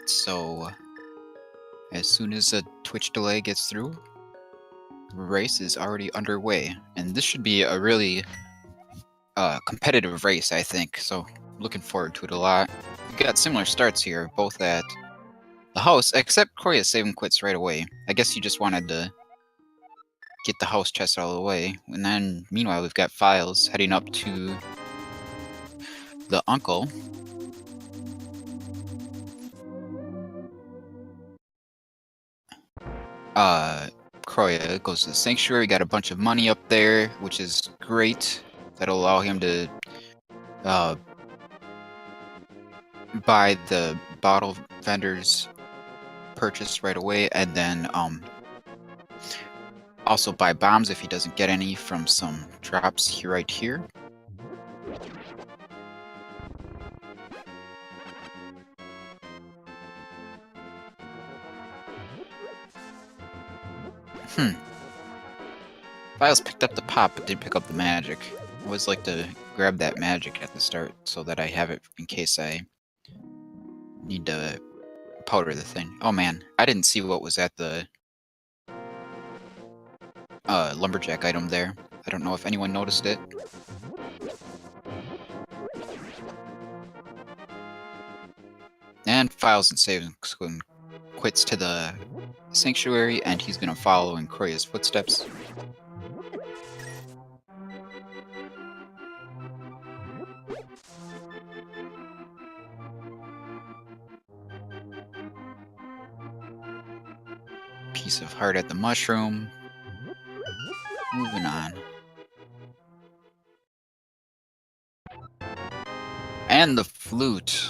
So, as soon as a Twitch delay gets through, the race is already underway. And this should be a really competitive race, I think. So, looking forward to it a lot. We got similar starts here, both at the house, except Chrouya save and quits right away. I guess he just wanted to get the house chest out of the way. And then, meanwhile, we've got Philes heading up to the uncle. Chrouya goes to the sanctuary, got a bunch of money up there, which is great. That'll allow him to buy the bottle vendor's purchase right away, and then also buy bombs if he doesn't get any from some drops here, right here. Philes picked up the pop, but didn't pick up the magic. I always like to grab that magic at the start so that I have it in case I need to powder the thing. Oh man, I didn't see what was at the lumberjack item there. I don't know if anyone noticed it. And Philes and saves and quits to the sanctuary, and he's gonna follow in Chrouya's footsteps. Piece of heart at the mushroom. Moving on. And the flute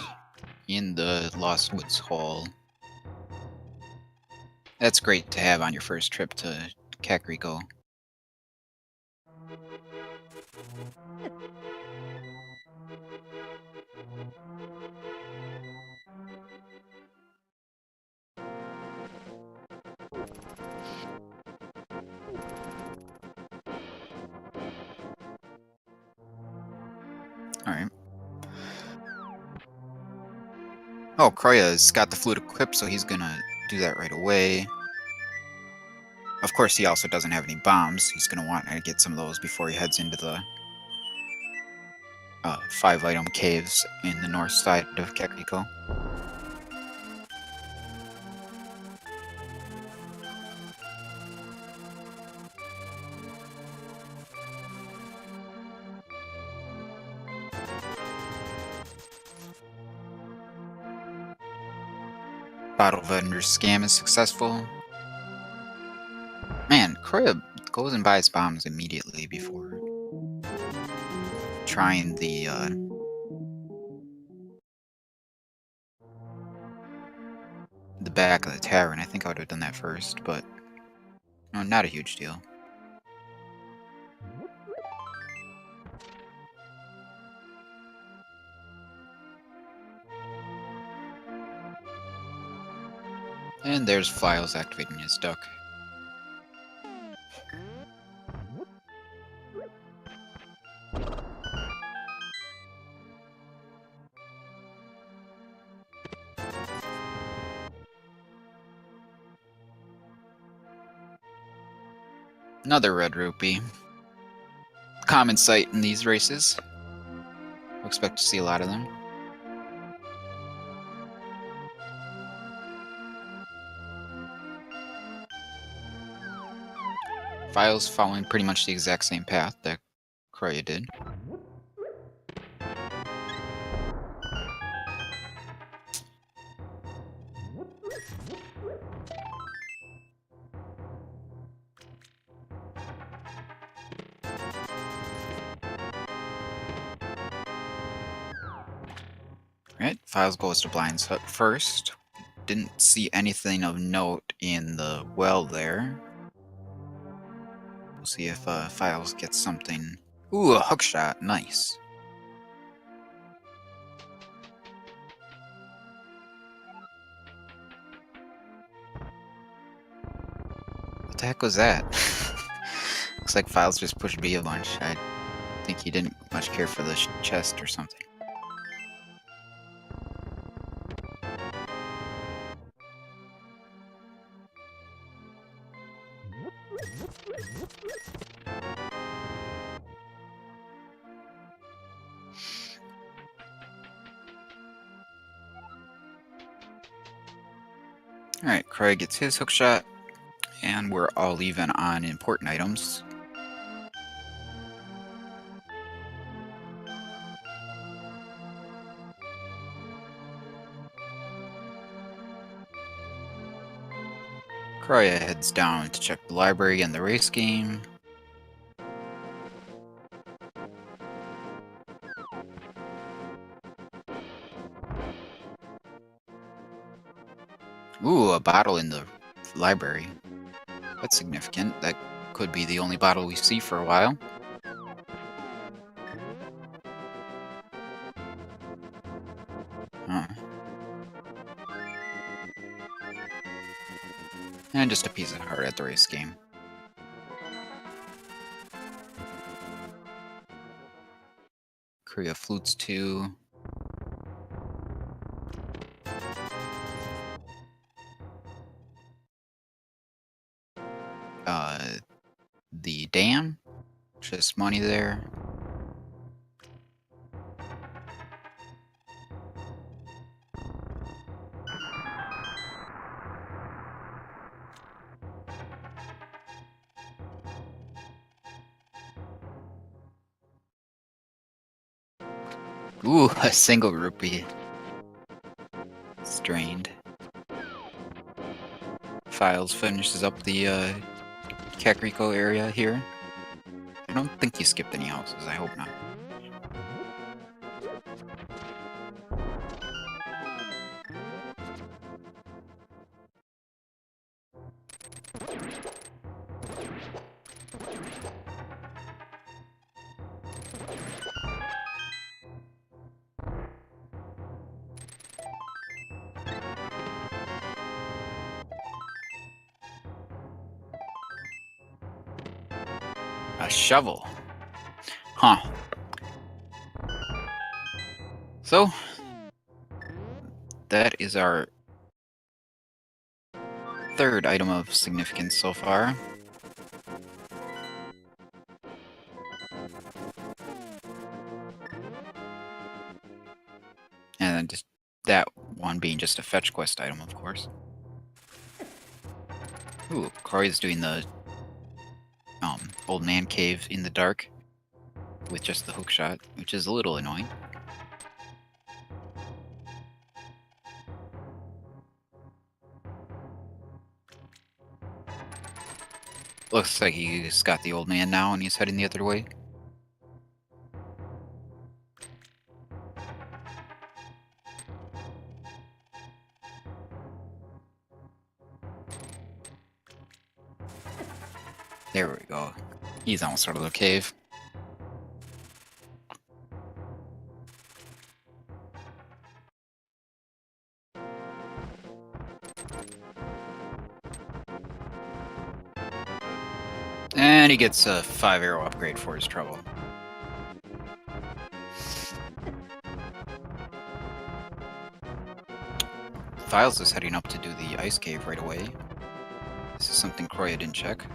in the Lost Woods Hall. That's great to have on your first trip to Kakariko. Alright. Oh, Chrouya's got the flute equipped, so he's gonna do that right away. Of course, he also doesn't have any bombs. He's gonna want to get some of those before he heads into the 5-item caves in the north side of Kakariko. Bottle vendor's scam is successful. Man, Chrouya goes and buys bombs immediately before trying the back of the tavern. I think I would have done that first, but no, not a huge deal. And there's Philes activating his duck. Another red rupee. Common sight in these races. We'll expect to see a lot of them. Philes following pretty much the exact same path that Chrouya did. Right, Philes goes to Blind's Hut first. Didn't see anything of note in the well there. We'll see if Philes gets something. Ooh, a hookshot. Nice. What the heck was that? Looks like Philes just pushed B a bunch. I think he didn't much care for the chest or something. Alright, Chrouya gets his hookshot, and we're all even on important items. Chrouya heads down to check the library and the race game. Ooh, a bottle in the library. That's significant. That could be the only bottle we see for a while. Huh. And just a piece of heart at the race game. Chrouya flutes 2. The dam. Just money there. Ooh, a single rupee. Strained. Philes finishes up the Kakariko area here. I don't think you skipped any houses, I hope not. A shovel. Huh. So, that is our third item of significance so far. And then just that one being just a fetch quest item, of course. Ooh, Chrouya's doing the old man cave in the dark with just the hookshot, which is a little annoying. Looks like he's got the old man now and he's heading the other way. There we go. He's almost out of the cave. And he gets a 5-arrow upgrade for his trouble. Philes is heading up to do the ice cave right away. This is something Chrouya didn't check.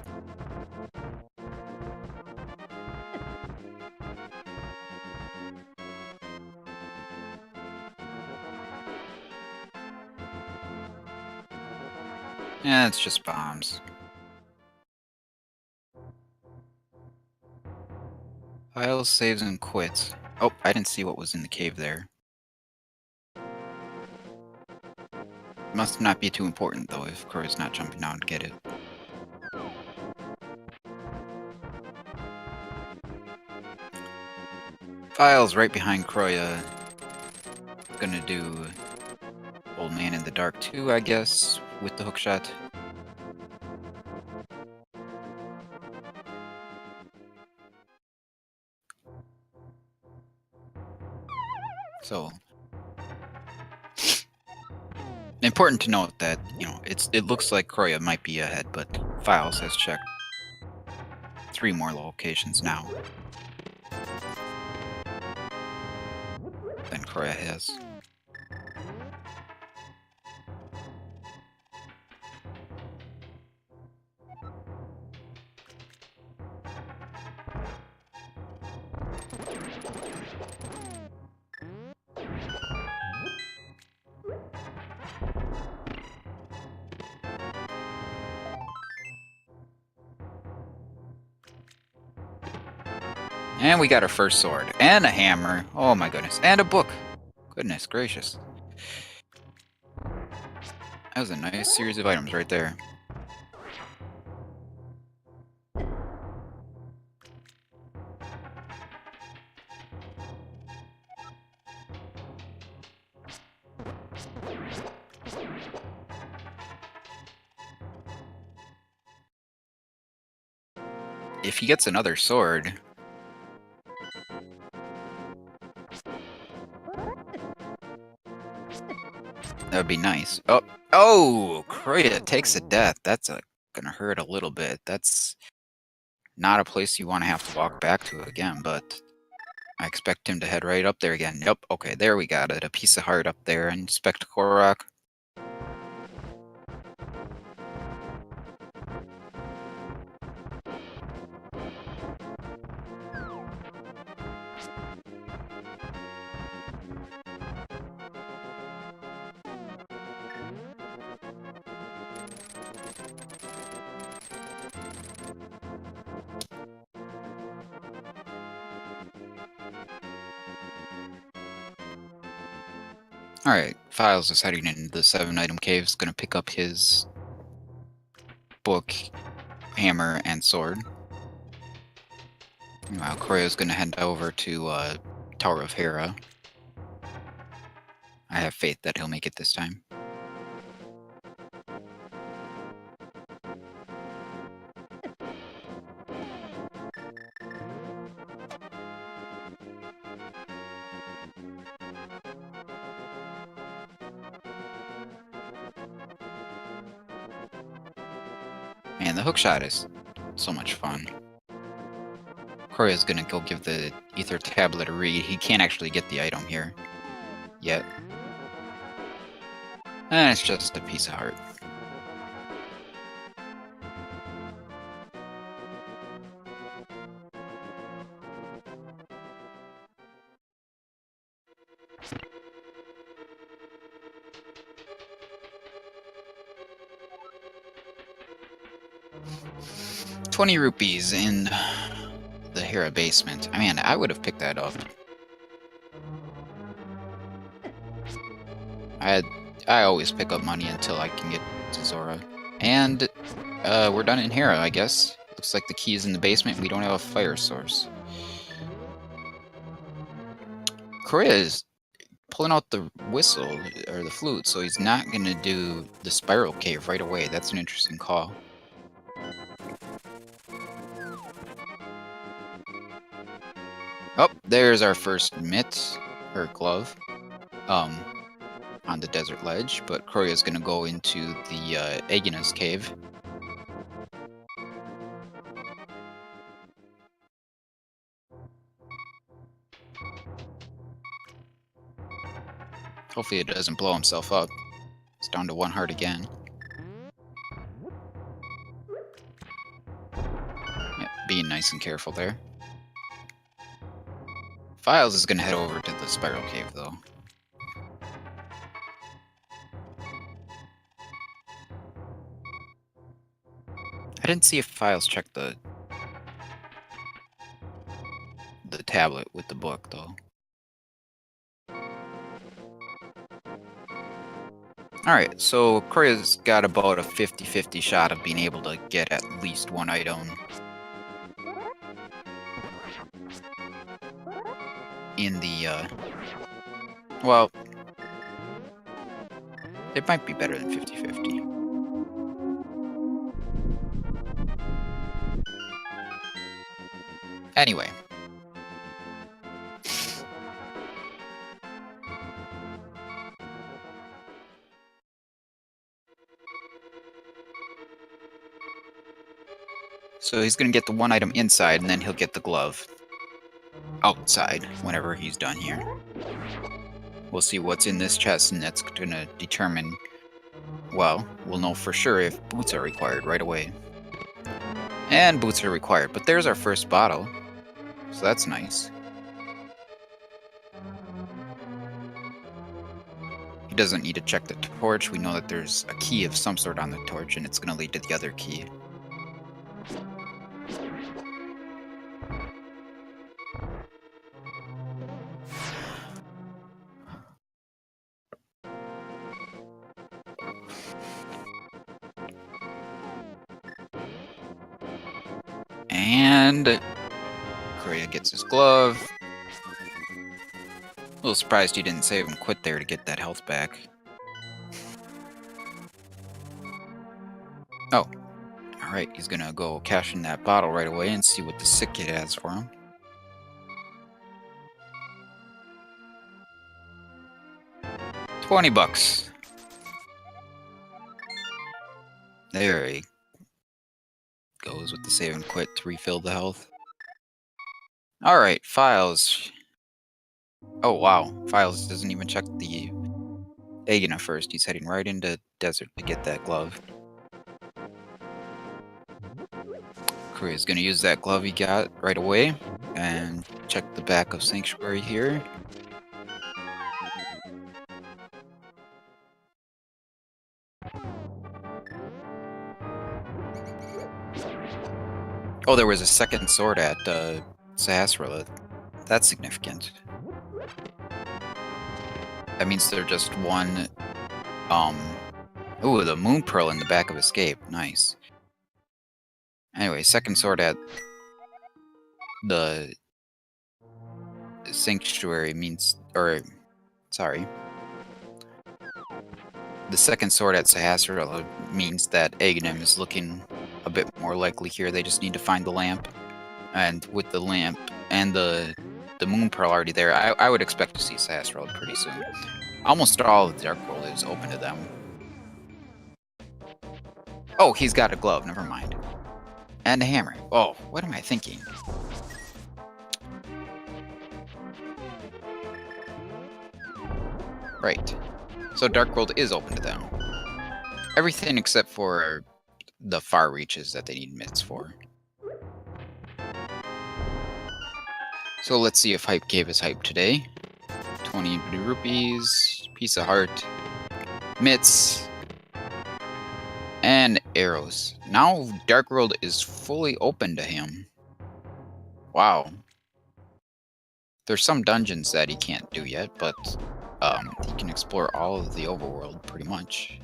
Yeah, it's just bombs. Philes saves and quits. Oh, I didn't see what was in the cave there. Must not be too important, though, if Chrouya's not jumping down to get it. Philes right behind Chrouya. Gonna do Old Man in the Dark too, I guess, with the hookshot. So, important to note that, it looks like Chrouya might be ahead, but Philes has checked 3 more locations now than Chrouya has. And we got our first sword. And a hammer. Oh my goodness. And a book. Goodness gracious. That was a nice series of items right there. If he gets another sword... that would be nice. Oh! Oh! Chrouya takes a death. That's gonna hurt a little bit. That's not a place you want to have to walk back to again, but... I expect him to head right up there again. Yep, okay, there we got it. A piece of heart up there and Spectacle Rock. Alright, Philes is heading into the 7-item cave. He's going to pick up his book, hammer, and sword. Meanwhile, Chrouya is going to head over to Tower of Hera. I have faith that he'll make it this time. Man, the hookshot is so much fun. Chrouya is gonna go give the Ether Tablet a read. He can't actually get the item here yet. And it's just a piece of heart. ₹20 in the Hera basement. I mean, I would have picked that up. I always pick up money until I can get to Zora. And we're done in Hera, I guess. Looks like the key is in the basement. We don't have a fire source. Chrouya is pulling out the whistle, or the flute, so he's not going to do the spiral cave right away. That's an interesting call. Oh, there's our first mitt, or glove, on the desert ledge, but Chrouya is going to go into the Agina's cave. Hopefully it doesn't blow himself up. It's down to 1 heart again. Yeah, being nice and careful there. Philes is going to head over to the spiral cave, though. I didn't see if Philes checked the tablet with the book, though. Alright, so Chrouya's got about a 50-50 shot of being able to get at least 1 item in the, well, it might be better than 50-50. Anyway. So he's going to get the 1 item inside, and then he'll get the glove outside whenever he's done here. We'll see what's in this chest, and that's going to determine, well, we'll know for sure if boots are required right away. And boots are required, but there's our first bottle, so that's nice. doesn't need to check the torch. We know that there's a key of some sort on the torch, and it's going to lead to the other key. And Chrouya gets his glove. A little surprised he didn't save him quit there to get that health back. Oh. Alright, he's gonna go cash in that bottle right away and see what the sick kid has for him. $20. There he goes with the save and quit to refill the health. Alright, Philes. Oh wow, Philes doesn't even check the Agina first. He's heading right into desert to get that glove. Chrouya's gonna use that glove he got right away and check the back of Sanctuary here. Oh, there was a second sword at Sahasrara. That's significant. That means they're just one. Ooh, the moon pearl in the back of Escape. Nice. Anyway, second sword at the Sanctuary means, or sorry, the second sword at Sahasrara means that Aghanim is looking a bit more likely here. They just need to find the lamp, and with the lamp and the moon pearl already there, I would expect to see Sahasrara pretty soon. Almost all of the Dark World is open to them. Oh, he's got a glove. Never mind. And a hammer. Oh, what am I thinking? Right. So Dark World is open to them. Everything except for the far reaches that they need mitts for. So let's see if Hype gave us Hype today. 20 rupees, piece of heart, mitts, and arrows. Now Dark World is fully open to him. Wow. There's some dungeons that he can't do yet, but he can explore all of the overworld pretty much.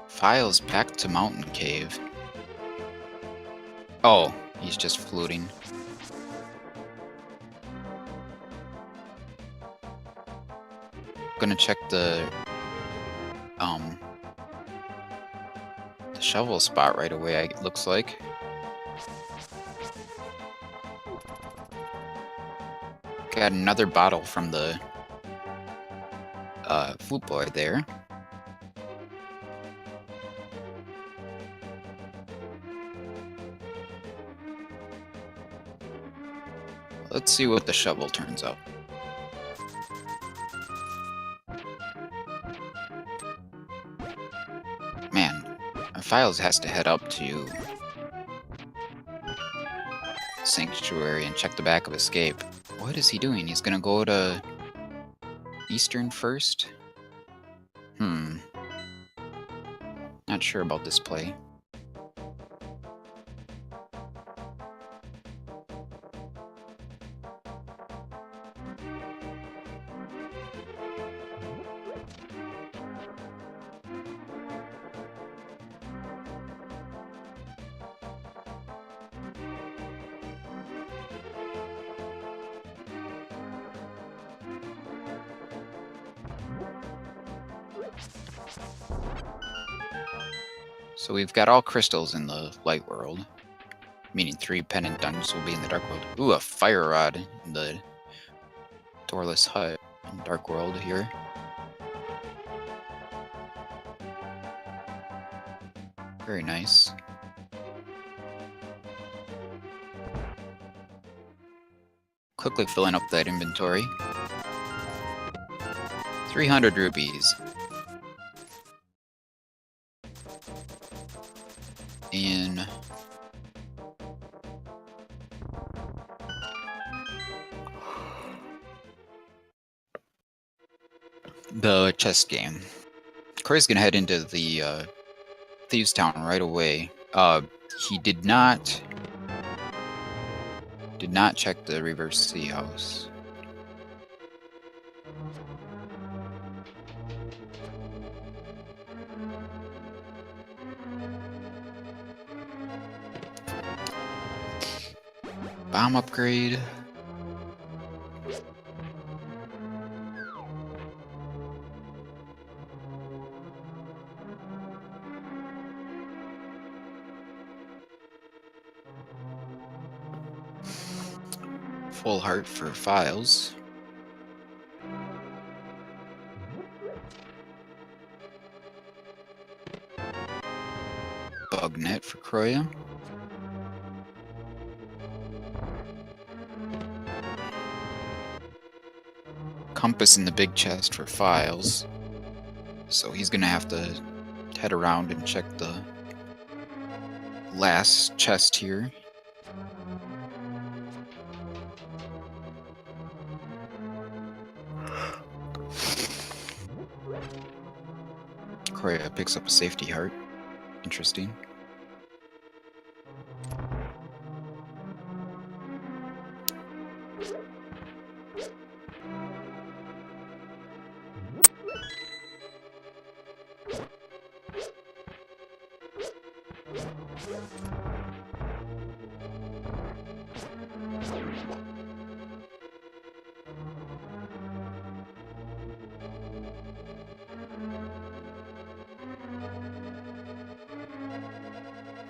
Philes back to Mountain Cave. Oh, he's just floating. Gonna check the shovel spot right away, it looks like. Got another bottle from the flute boy there. Let's see what the shovel turns out. Man, Philes has to head up to Sanctuary and check the back of Escape. What is he doing? He's gonna go to Eastern first? Not sure about this play. So we've got all crystals in the light world, meaning 3 pendant dungeons will be in the dark world. Ooh, a fire rod in the doorless hut in dark world here. Very nice. Quickly filling up that inventory. 300 rupees. in the chess game. Chrouya's gonna head into the Thieves Town right away. He did not check the reverse sea house. Bomb upgrade. Full heart for Philes. Bug net for Chrouya. Compass in the big chest for Philes. So he's gonna have to head around and check the last chest here. Chrouya picks up a safety heart. Interesting.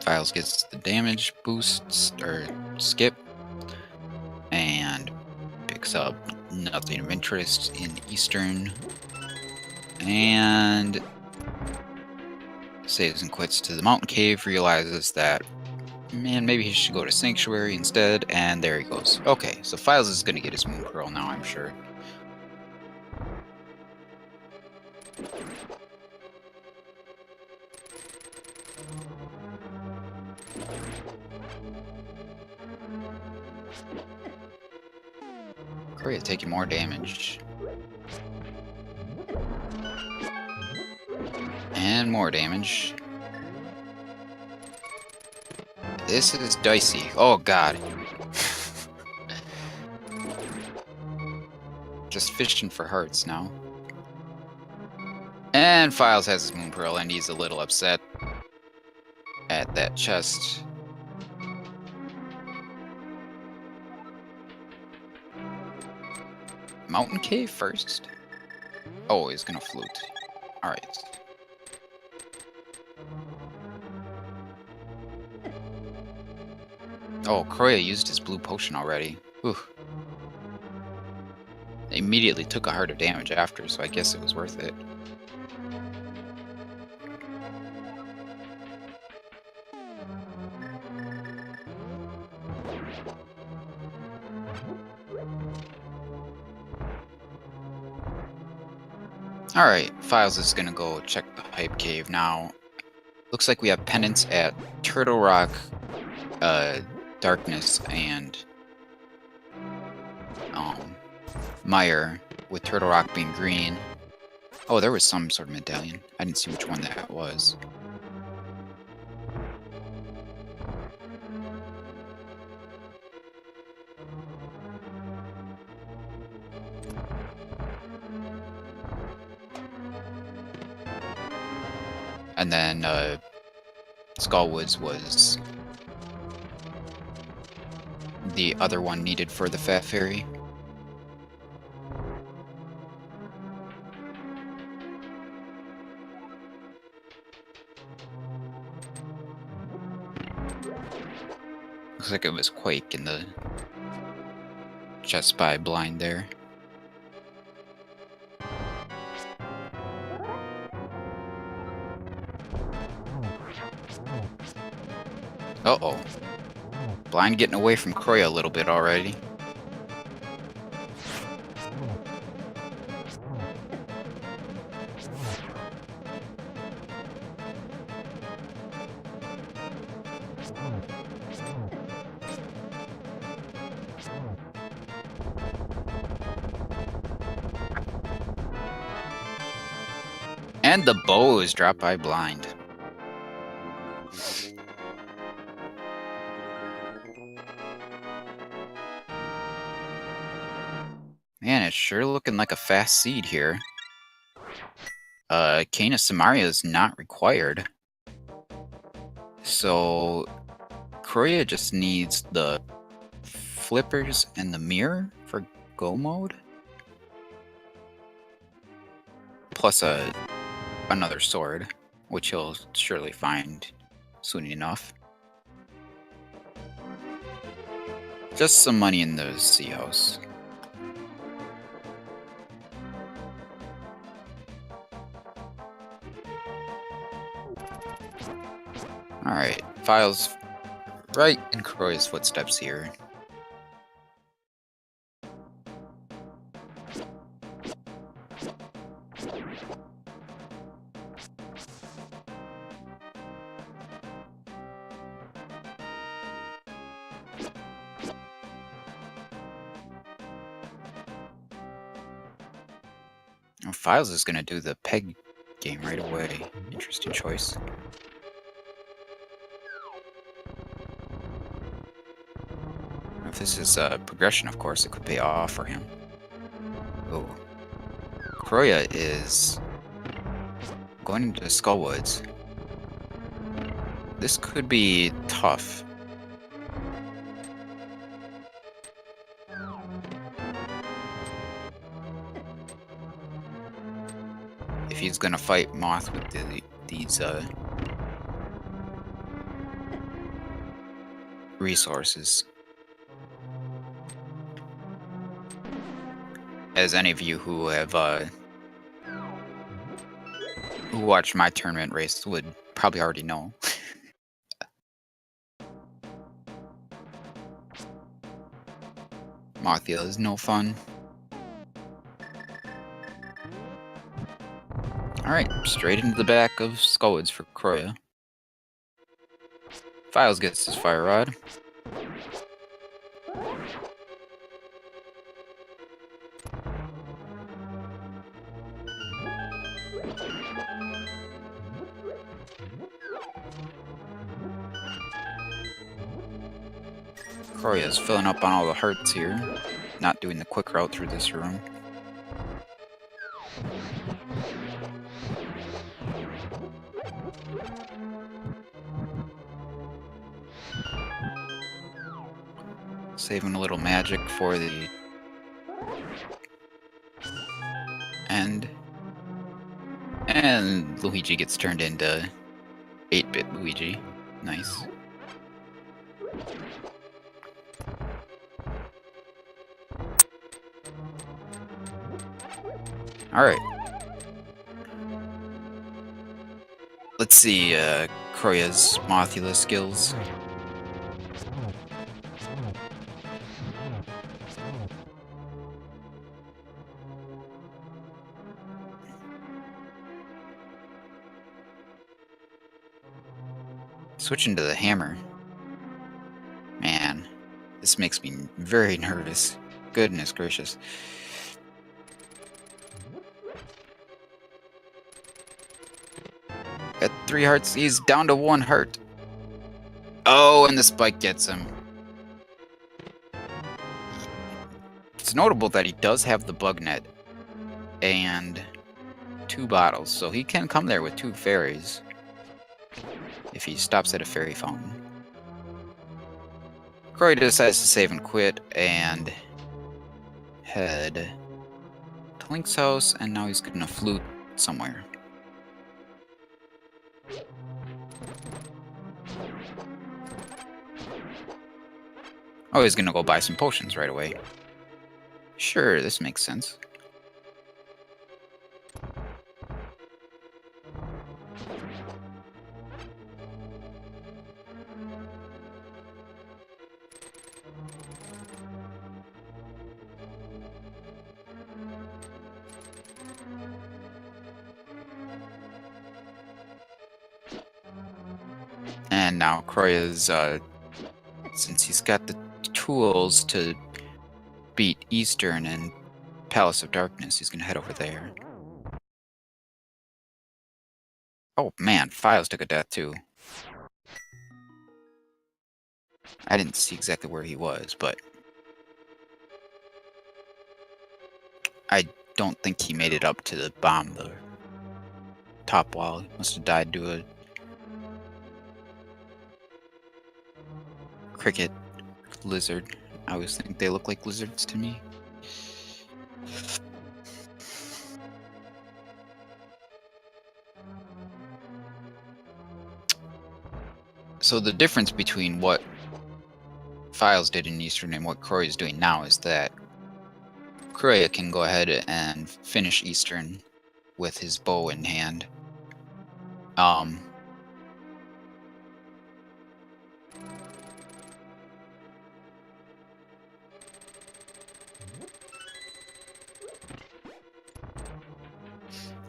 Philes gets the damage boost or skip and picks up nothing of interest in Eastern and saves and quits to the mountain cave, realizes that man, maybe he should go to Sanctuary instead, and there he goes. Okay, so Philes is gonna get his Moon Pearl now, I'm sure. Chrouya taking more damage. And more damage. This is dicey. Oh god. Just fishing for hearts now. And Philes has his Moon Pearl and he's a little upset at that chest. Mountain cave first? Oh, he's gonna flute. Alright. Oh, Chrouya used his blue potion already. Whew. They immediately took a heart of damage after, so I guess it was worth it. Alright, Philes is gonna go check the Hype Cave now. Looks like we have penance at Turtle Rock, Darkness, and Mire, with Turtle Rock being green. Oh, there was some sort of medallion. I didn't see which one that was. And then Skullwoods was the other one needed for the Fat Fairy. Looks like it was Quake in the chest by blind there. Uh-oh. Blind getting away from Chrouya a little bit already. And the bow is dropped by blind. Man, it's sure looking like a fast seed here. Kana Samaria is not required. So Chrouya just needs the flippers and the mirror for go mode. Plus another sword, which he'll surely find soon enough. Just some money in the sea house. Alright, Philes right in Chrouya's footsteps here. Philes is going to do the peg game right away. Interesting choice. If this is progression, of course, it could pay off for him. Oh. Chrouya is going into Skullwoods. This could be tough. If he's gonna fight Moth with these resources. As any of you who have who watched my tournament race would probably already know. Mothia is no fun. Alright, straight into the back of Skullwoods for Chrouya. Philes gets his fire rod. Chrouya is filling up on all the hearts here, not doing the quick route through this room. Saving a little magic for the end. And Luigi gets turned into 8-bit Luigi. Nice. Alright. Let's see Chrouya's Mothula skills. Switching to the hammer. Man, this makes me very nervous. Goodness gracious. At 3 hearts, he's down to 1 heart. Oh, and the spike gets him. It's notable that he does have the bug net and 2 bottles, so he can come there with 2 fairies if he stops at a fairy fountain. Chrouya decides to save and quit and head to Link's house, and now he's gonna flute somewhere. Oh, he's gonna go buy some potions right away. Sure, this makes sense. And now Chrouya's, since he's got the tools to beat Eastern and Palace of Darkness, he's gonna head over there. Oh man, Philes took a death too. I didn't see exactly where he was, but I don't think he made it up to the bomb, the top wall. He must have died to a cricket lizard. I always think they look like lizards to me. So the difference between what Philes did in Eastern and what Chrouya is doing now is that Chrouya can go ahead and finish Eastern with his bow in hand.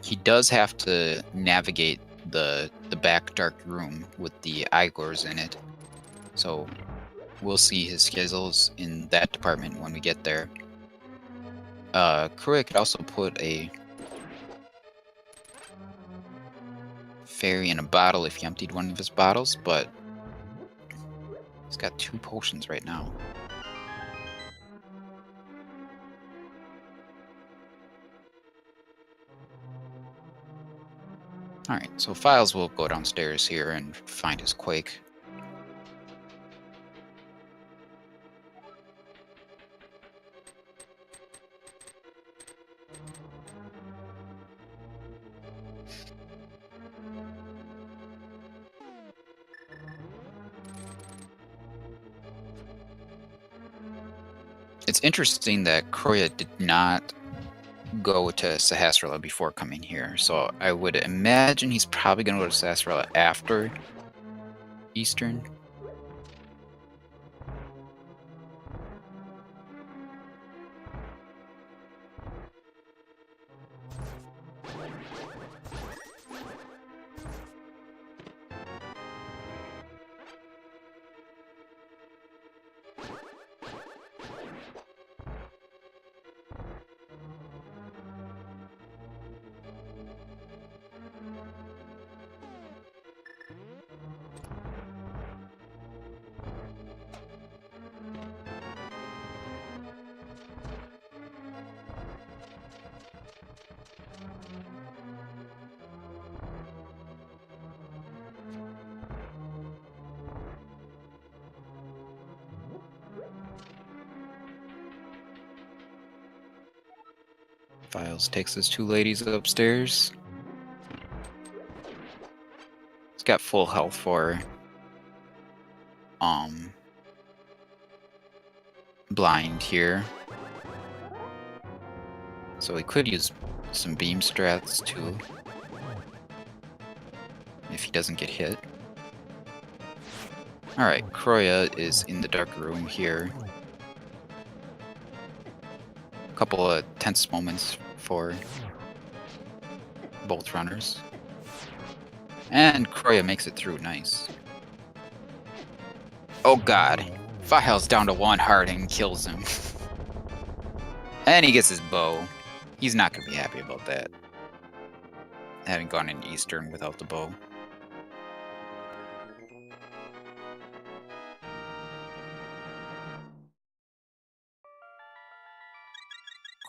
He does have to navigate the back dark room with the Igors in it, so we'll see his schedules in that department when we get there. Chrouya could also put a fairy in a bottle if he emptied one of his bottles, but he's got 2 potions right now. Alright, so Philes will go downstairs here and find his Quake. It's interesting that Chrouya did not go to Sahasrahla before coming here, so I would imagine he's probably going to go to Sahasrahla after Eastern. Philes takes his 2 ladies upstairs. He's got full health for blind here. So he could use some beam strats too, if he doesn't get hit. Alright, Chrouya is in the dark room here. A couple of tense moments for both runners. And Chrouya makes it through, nice. Oh god, Philes down to 1 heart and kills him. And he gets his bow. He's not going to be happy about that. Having gone in Eastern without the bow.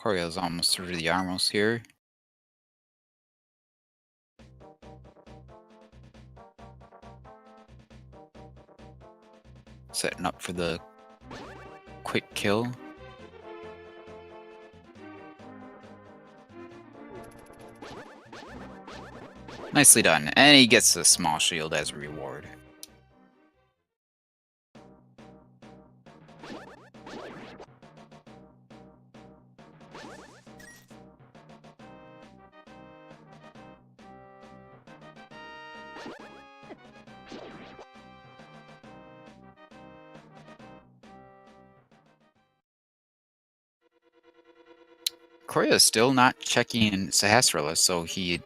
Chrouya's almost through the Armos here. Setting up for the quick kill. Nicely done. And he gets a small shield as a reward. Chrouya is still not checking in Sahasrahla, so he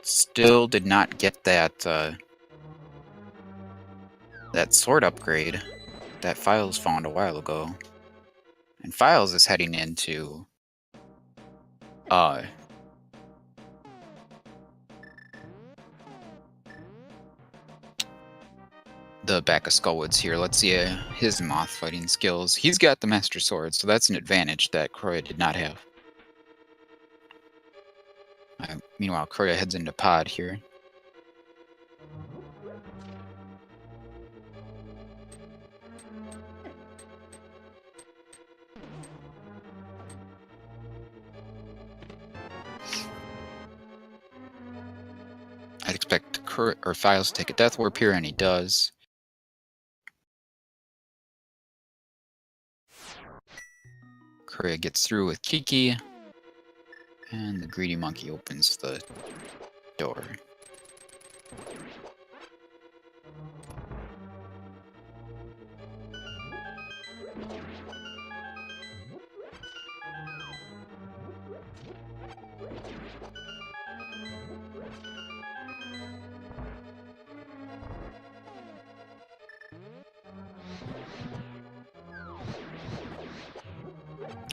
still did not get that that sword upgrade that Philes found a while ago. And Philes is heading into the back of Skullwoods here. Let's see his moth fighting skills. He's got the Master Sword, so that's an advantage that Chrouya did not have. Meanwhile, Chrouya heads into pod here. I'd expect Philes to take a Death Warp here, and he does. Chrouya gets through with Kiki, and the greedy monkey opens the door.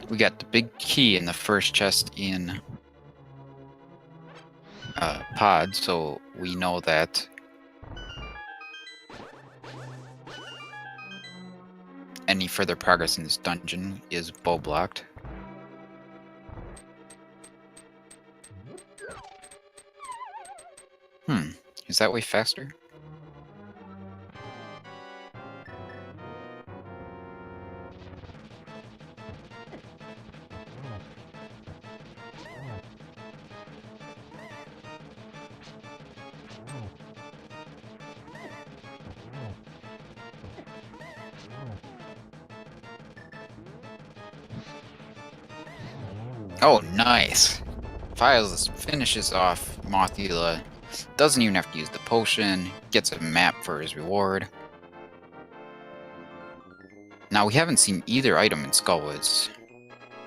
We got the big key in the first chest in pod, so we know that any further progress in this dungeon is bow blocked. Is that way faster? Oh, nice! Philes finishes off Mothula. Doesn't even have to use the potion. Gets a map for his reward. Now, we haven't seen either item in Skullwoods.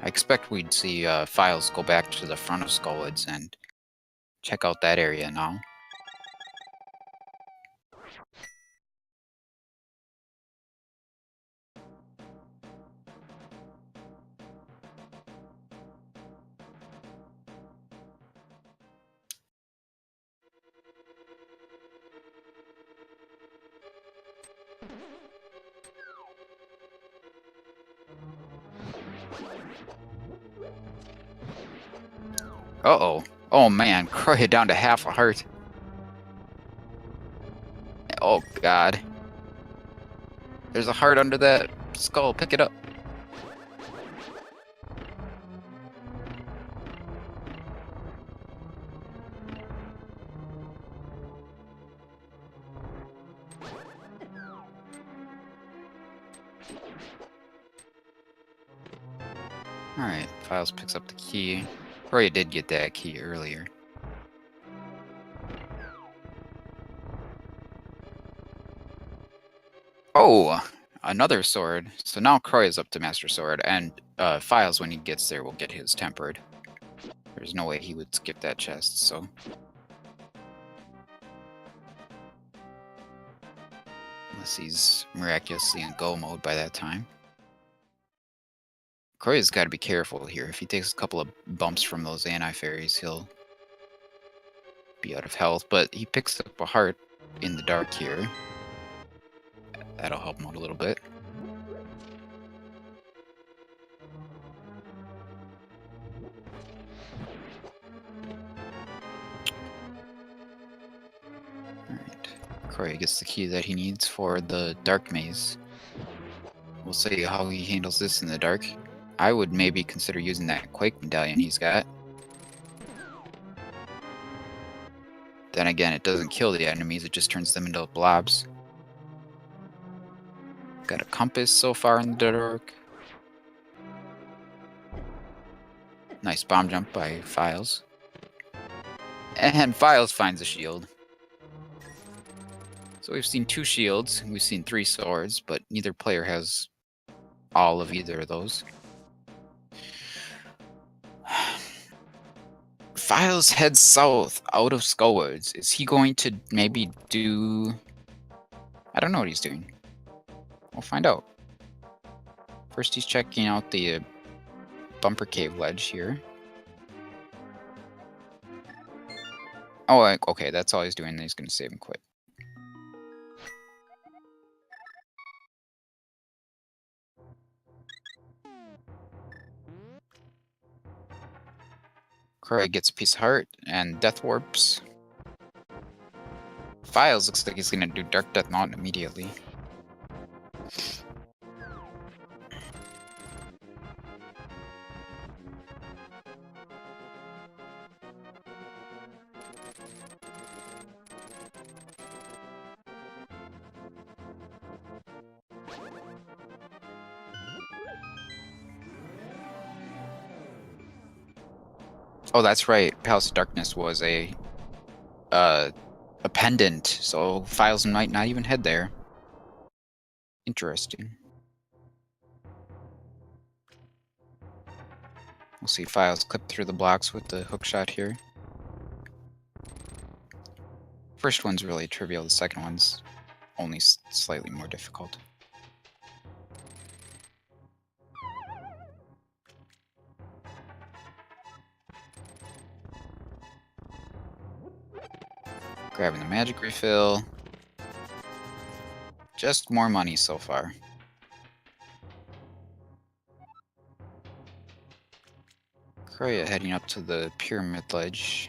I expect we'd see Philes go back to the front of Skullwoods and check out that area now. Uh-oh. Oh man, Chrouya down to half a heart. Oh god. There's a heart under that skull. Pick it up. Alright, Philes picks up the key. Chrouya did get that key earlier. Oh! Another sword. So now Chrouya's up to Master Sword, and Philes, when he gets there, will get his tempered. There's no way he would skip that chest, so... Unless he's miraculously in go mode by that time. Chrouya's got to be careful here. If he takes a couple of bumps from those anti-fairies, he'll be out of health. But he picks up a heart in the dark here. That'll help him out a little bit. Alright. Chrouya gets the key that he needs for the dark maze. We'll see how he handles this in the dark. I would maybe consider using that Quake medallion he's got. Then again, it doesn't kill the enemies, it just turns them into blobs. Got a compass so far in the dark. Nice bomb jump by Philes. And Philes finds a shield. So we've seen 2 shields, we've seen 3 swords, but neither player has all of either of those. Philes heads south out of Skullwoods. Is he going to maybe do... I don't know what he's doing. We'll find out. First he's checking out the bumper cave ledge here. Oh, okay, that's all he's doing. Then he's going to save and quit. Chrouya gets a piece of heart and death warps. Philes looks like he's gonna do Dark Death Mountain immediately. Oh, that's right. Palace of Darkness was a pendant, so Philes might not even head there. Interesting. We'll see Philes clip through the blocks with the hook shot here. First one's really trivial, the second one's only slightly more difficult. Grabbing the magic refill. Just more money so far. Chrouya heading up to the pyramid ledge.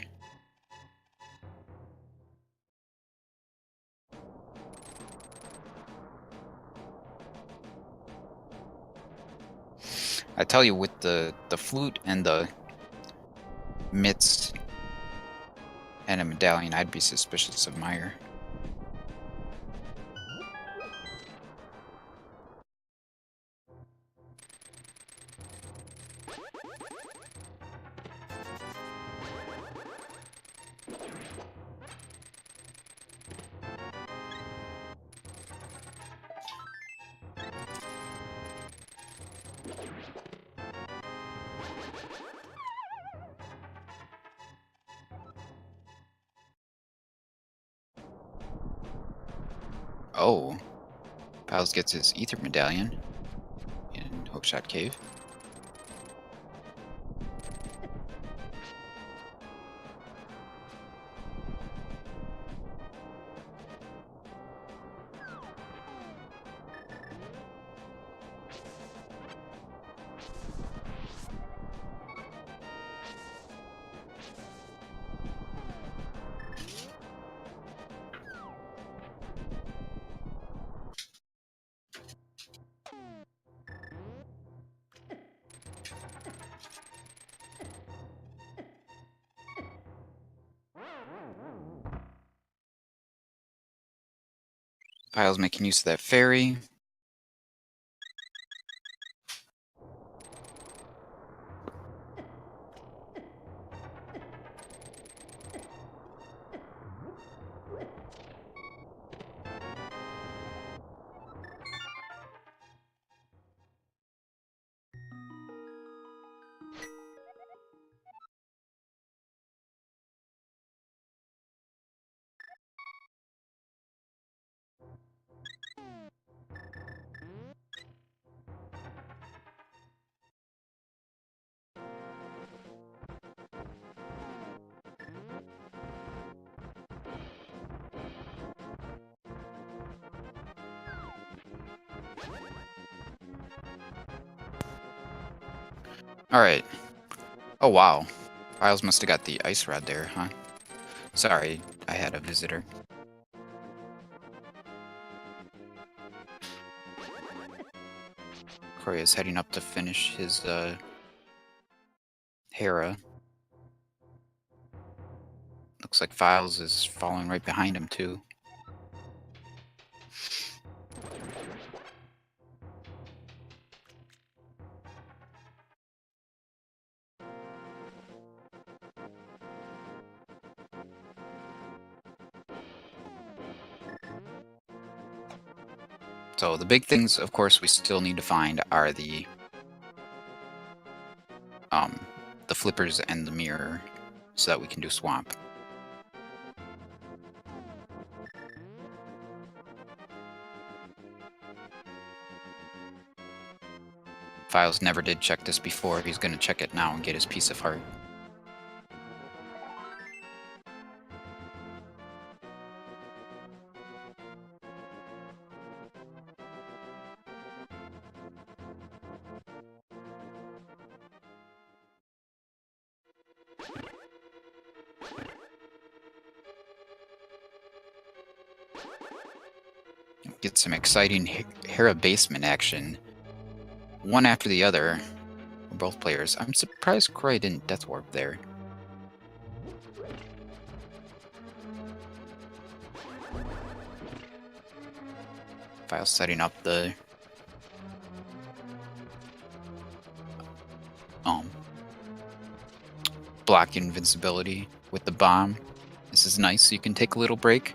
I tell you, with the flute and the mitts and a medallion, I'd be suspicious of Meyer. Oh, Philes gets his ether medallion in Hookshot Cave. Philes making use of that fairy. Alright. Oh wow. Philes must have got the ice rod there, huh? Sorry, I had a visitor. Chrouya's heading up to finish his Hera. Looks like Philes is following right behind him too. So the big things, of course, we still need to find are the flippers and the mirror, so that we can do swamp. Philes never did check this before. He's going to check it now and get his piece of heart. get some exciting Hera basement action. One after the other. Both players. I'm surprised Chrouya didn't Death Warp there. Philes setting up the block invincibility with the bomb. This is nice, so you can take a little break.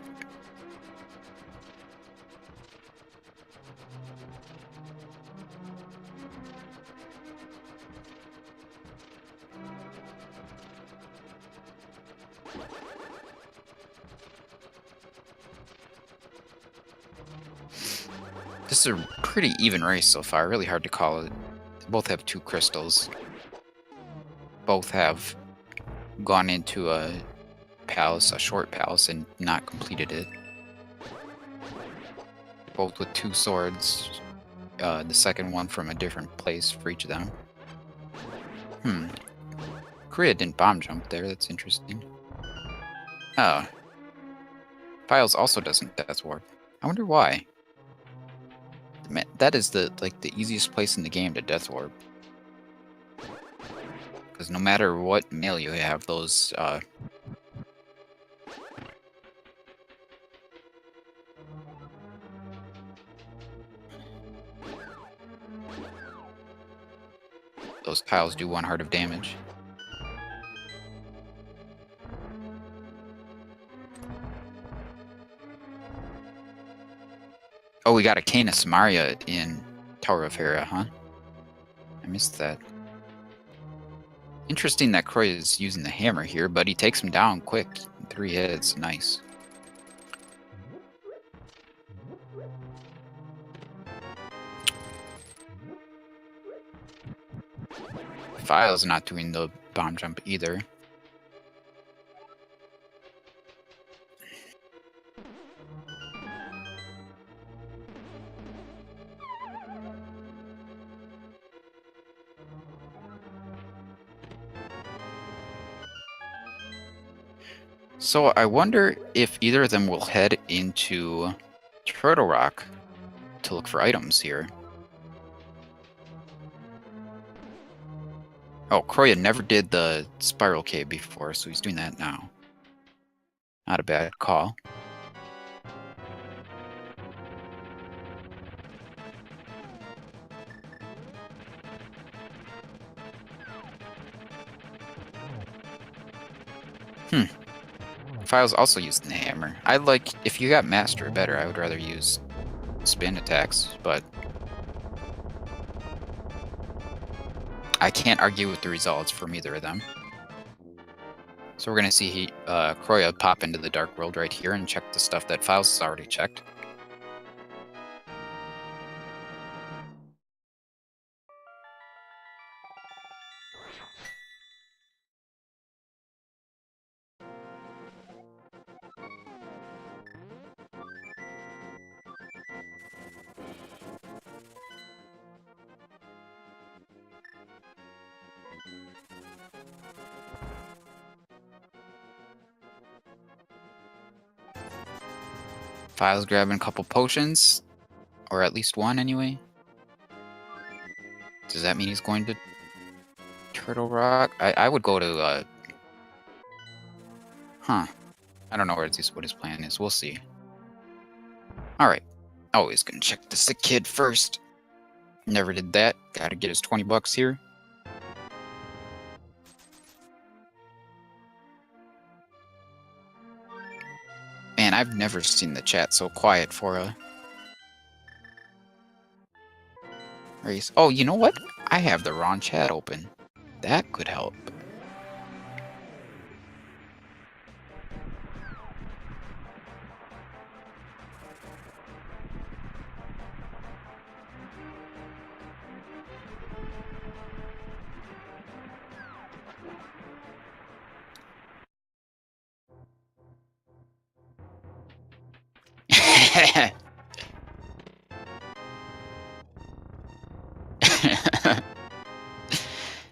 This is a pretty even race so far, really hard to call it. They both have 2 crystals. Both have gone into a palace, a short palace, and not completed it. Both with 2 swords, the second one from a different place for each of them. Chrouya didn't bomb jump there, that's interesting. Oh. Philes also doesn't Death Warp. I wonder why. Man, that is the easiest place in the game to Death Warp. Because no matter what mail you have, those tiles do 1 heart of damage. Oh, we got a Cane of Samaria in Tower of Hera, huh? I missed that. Interesting that Chrouya is using the hammer here, but he takes him down quick. 3 hits, nice. Philes not doing the bomb jump either. So I wonder if either of them will head into Turtle Rock to look for items here. Oh, Chrouya never did the Spiral Cave before, so he's doing that now. Not a bad call. Philes also used the hammer. I like, if you got Master better, I would rather use spin attacks, but I can't argue with the results from either of them. So we're going to see Chrouya pop into the Dark World right here and check the stuff that Philes has already checked. Philes grabbing a couple potions, or at least 1 anyway. Does that mean he's going to Turtle Rock? I would go to, I don't know what his plan is. We'll see. Alright. Always gonna check the sick kid first. Never did that. Gotta get his 20 bucks here. Man, I've never seen the chat so quiet for a race. Oh, you know what? I have the wrong chat open. That could help.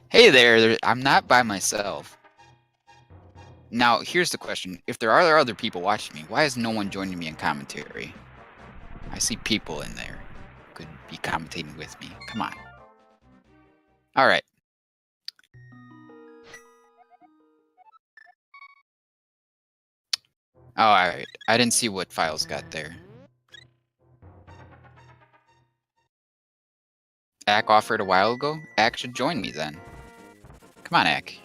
Hey there, I'm not by myself. Now, here's the question. If there are other people watching me, why is no one joining me in commentary? I see people in there who could be commentating with me. Come on. All right. Oh, all right. I didn't see what Philes got there. Ack offered a while ago. Ack should join me then. Come on, Ack.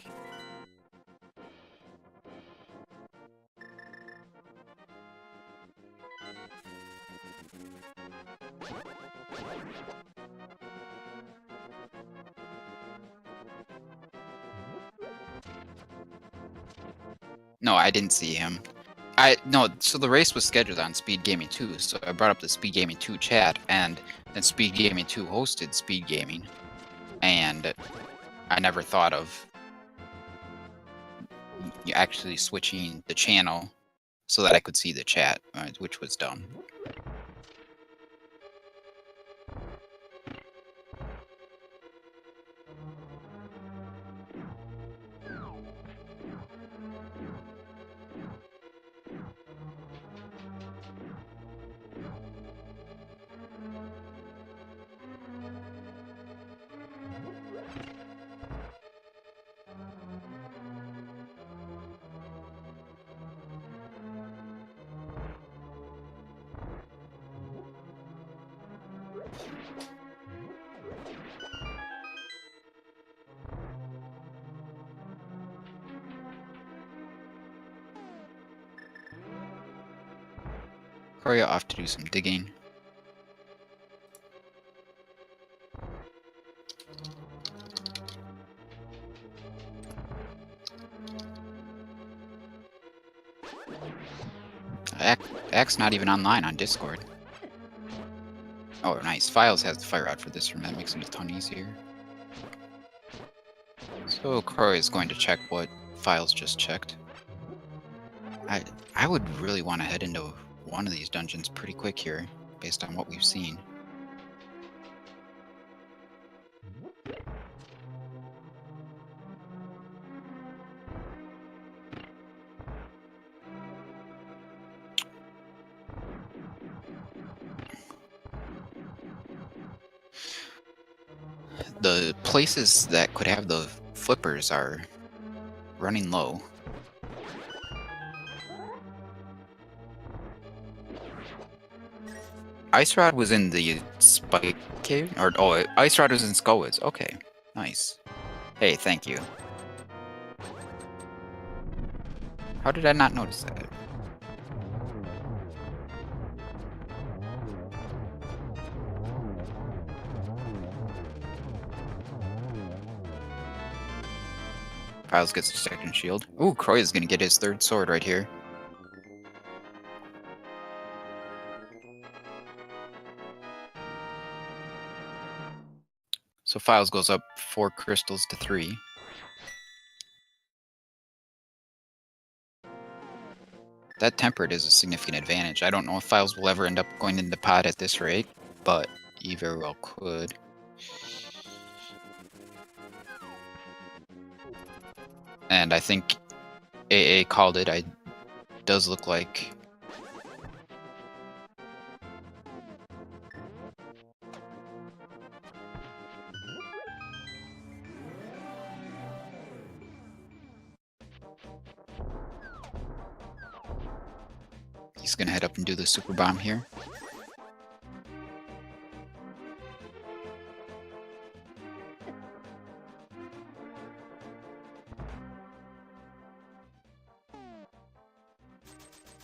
No, I didn't see him. No, so the race was scheduled on Speed Gaming 2, so I brought up the Speed Gaming 2 chat, and then Speed Gaming 2 hosted Speed Gaming, and I never thought of actually switching the channel so that I could see the chat, which was dumb. Chrouya off to do some digging. Ack's not even online on Discord. Oh, nice. Philes has the fire out for this room. That makes it a ton easier. So Chrouya is going to check what Philes just checked. I would really want to head into one of these dungeons pretty quick here, based on what we've seen. The places that could have the flippers are running low. Ice Rod was in the Spike Cave? Oh, Ice Rod was in Skullwoods. Okay, nice. Hey, thank you. How did I not notice that? Philes gets a second shield. Ooh, Chrouya's gonna get his third sword right here. So Philes goes up 4 crystals to 3. That tempered is a significant advantage. I don't know if Philes will ever end up going into pod at this rate, but he very well could. And I think AA called it. Does look like he's gonna head up and do the super bomb here.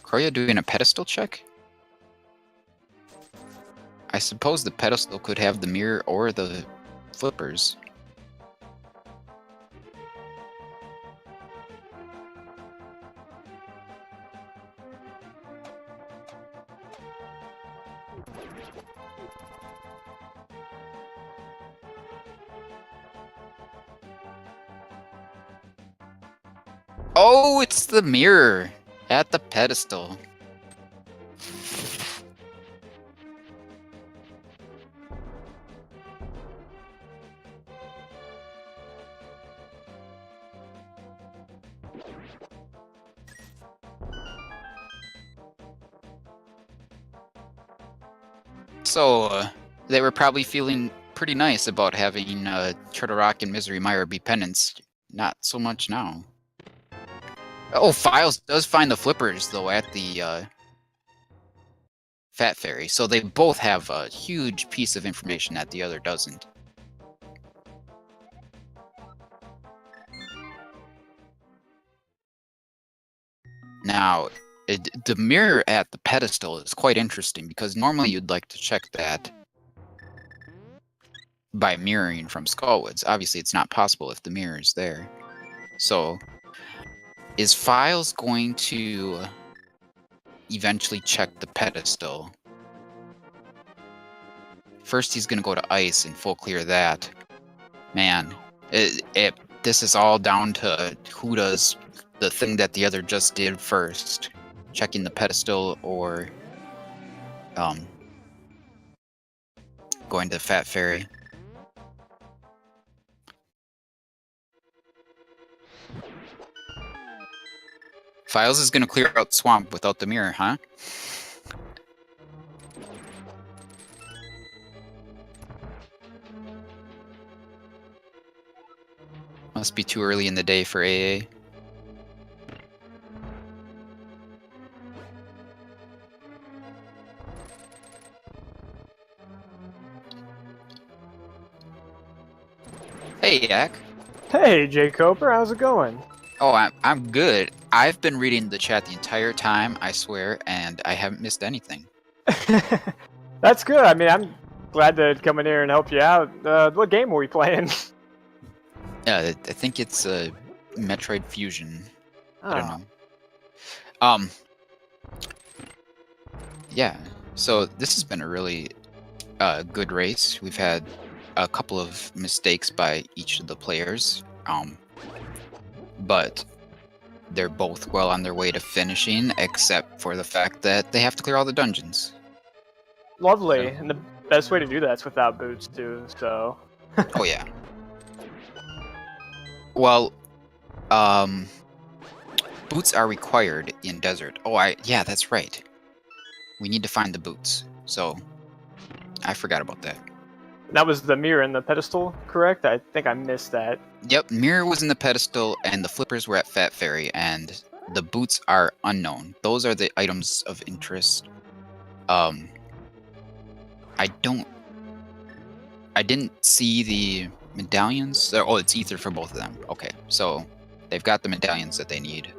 Chrouya doing a pedestal check? I suppose the pedestal could have the mirror or the flippers. Oh, it's the mirror at the pedestal. So, they were probably feeling pretty nice about having Turtle Rock and Misery Mire be penance. Not so much now. Oh, Philes does find the flippers, though, at the Fat Fairy. So they both have a huge piece of information that the other doesn't. Now, the mirror at the pedestal is quite interesting, because normally you'd like to check that by mirroring from Skullwoods. Obviously, it's not possible if the mirror is there. So, is Philes going to eventually check the pedestal? First, he's going to go to ice and full clear that. Man, this is all down to who does the thing that the other just did first. Checking the pedestal or going to Fat Fairy. Philes is going to clear out Swamp without the mirror, huh? Must be too early in the day for AA. Hey, Yak. Hey, J. Coper, how's it going? Oh, I'm good. I've been reading the chat the entire time, I swear, and I haven't missed anything. That's good. I mean, I'm glad to come in here and help you out. What game are we playing? I think it's Metroid Fusion. I don't Oh. know. Yeah. So this has been a really good race. We've had a couple of mistakes by each of the players, but they're both well on their way to finishing, except for the fact that they have to clear all the dungeons. Lovely. So. And the best way to do that's without boots, too, so... Oh, yeah. Well, boots are required in desert. Oh, yeah, that's right. We need to find the boots. So, I forgot about that. That was the mirror and the pedestal, correct? I think I missed that. Yep, mirror was in the pedestal, and the flippers were at Fat Fairy, and the boots are unknown. Those are the items of interest. I didn't see the medallions. Oh, it's ether for both of them. Okay, so they've got the medallions that they need.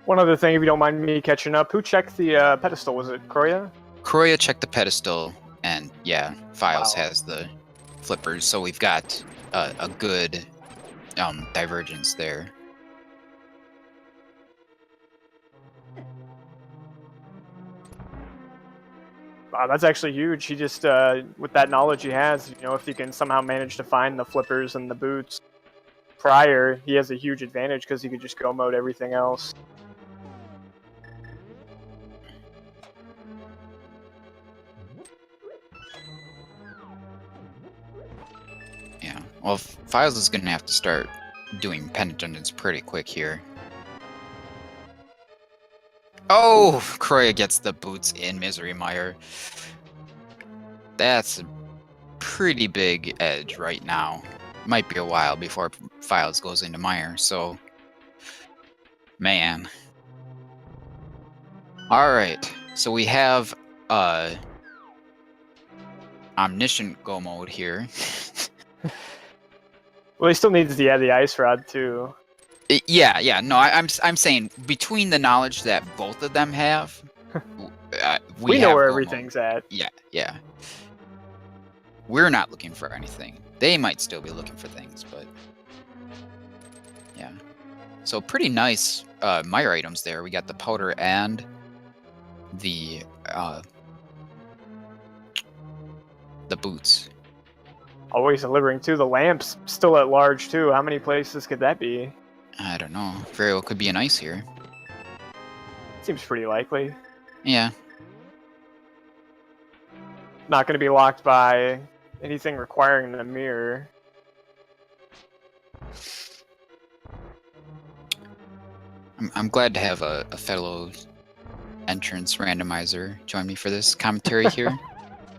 One other thing, if you don't mind me catching up, who checked the pedestal? Was it Chrouya? Chrouya checked the pedestal, and yeah, Philes Wow. has the flippers, so we've got a good divergence there. Wow, that's actually huge. He just, with that knowledge he has, if he can somehow manage to find the flippers and the boots prior, he has a huge advantage because he could just go mode everything else. Yeah, well, Philes is going to have to start doing pendant dungeons pretty quick here. Oh, Chrouya gets the boots in Misery Mire. That's a pretty big edge right now. Might be a while before Philes goes into Mire, so... Man. Alright, so we have Omniscient Go mode here. Well, he still needs the ice rod too. Yeah. No, I'm saying between the knowledge that both of them have, we know where Go everything's mode. at. Yeah. We're not looking for anything. They might still be looking for things, but yeah. So pretty nice Mire items there. We got the powder and the boots. Always delivering too. The lamp's still at large too. How many places could that be? I don't know. Very well could be an ice here. Seems pretty likely. Yeah. Not going to be locked by anything requiring the mirror. I'm glad to have a fellow entrance randomizer join me for this commentary here.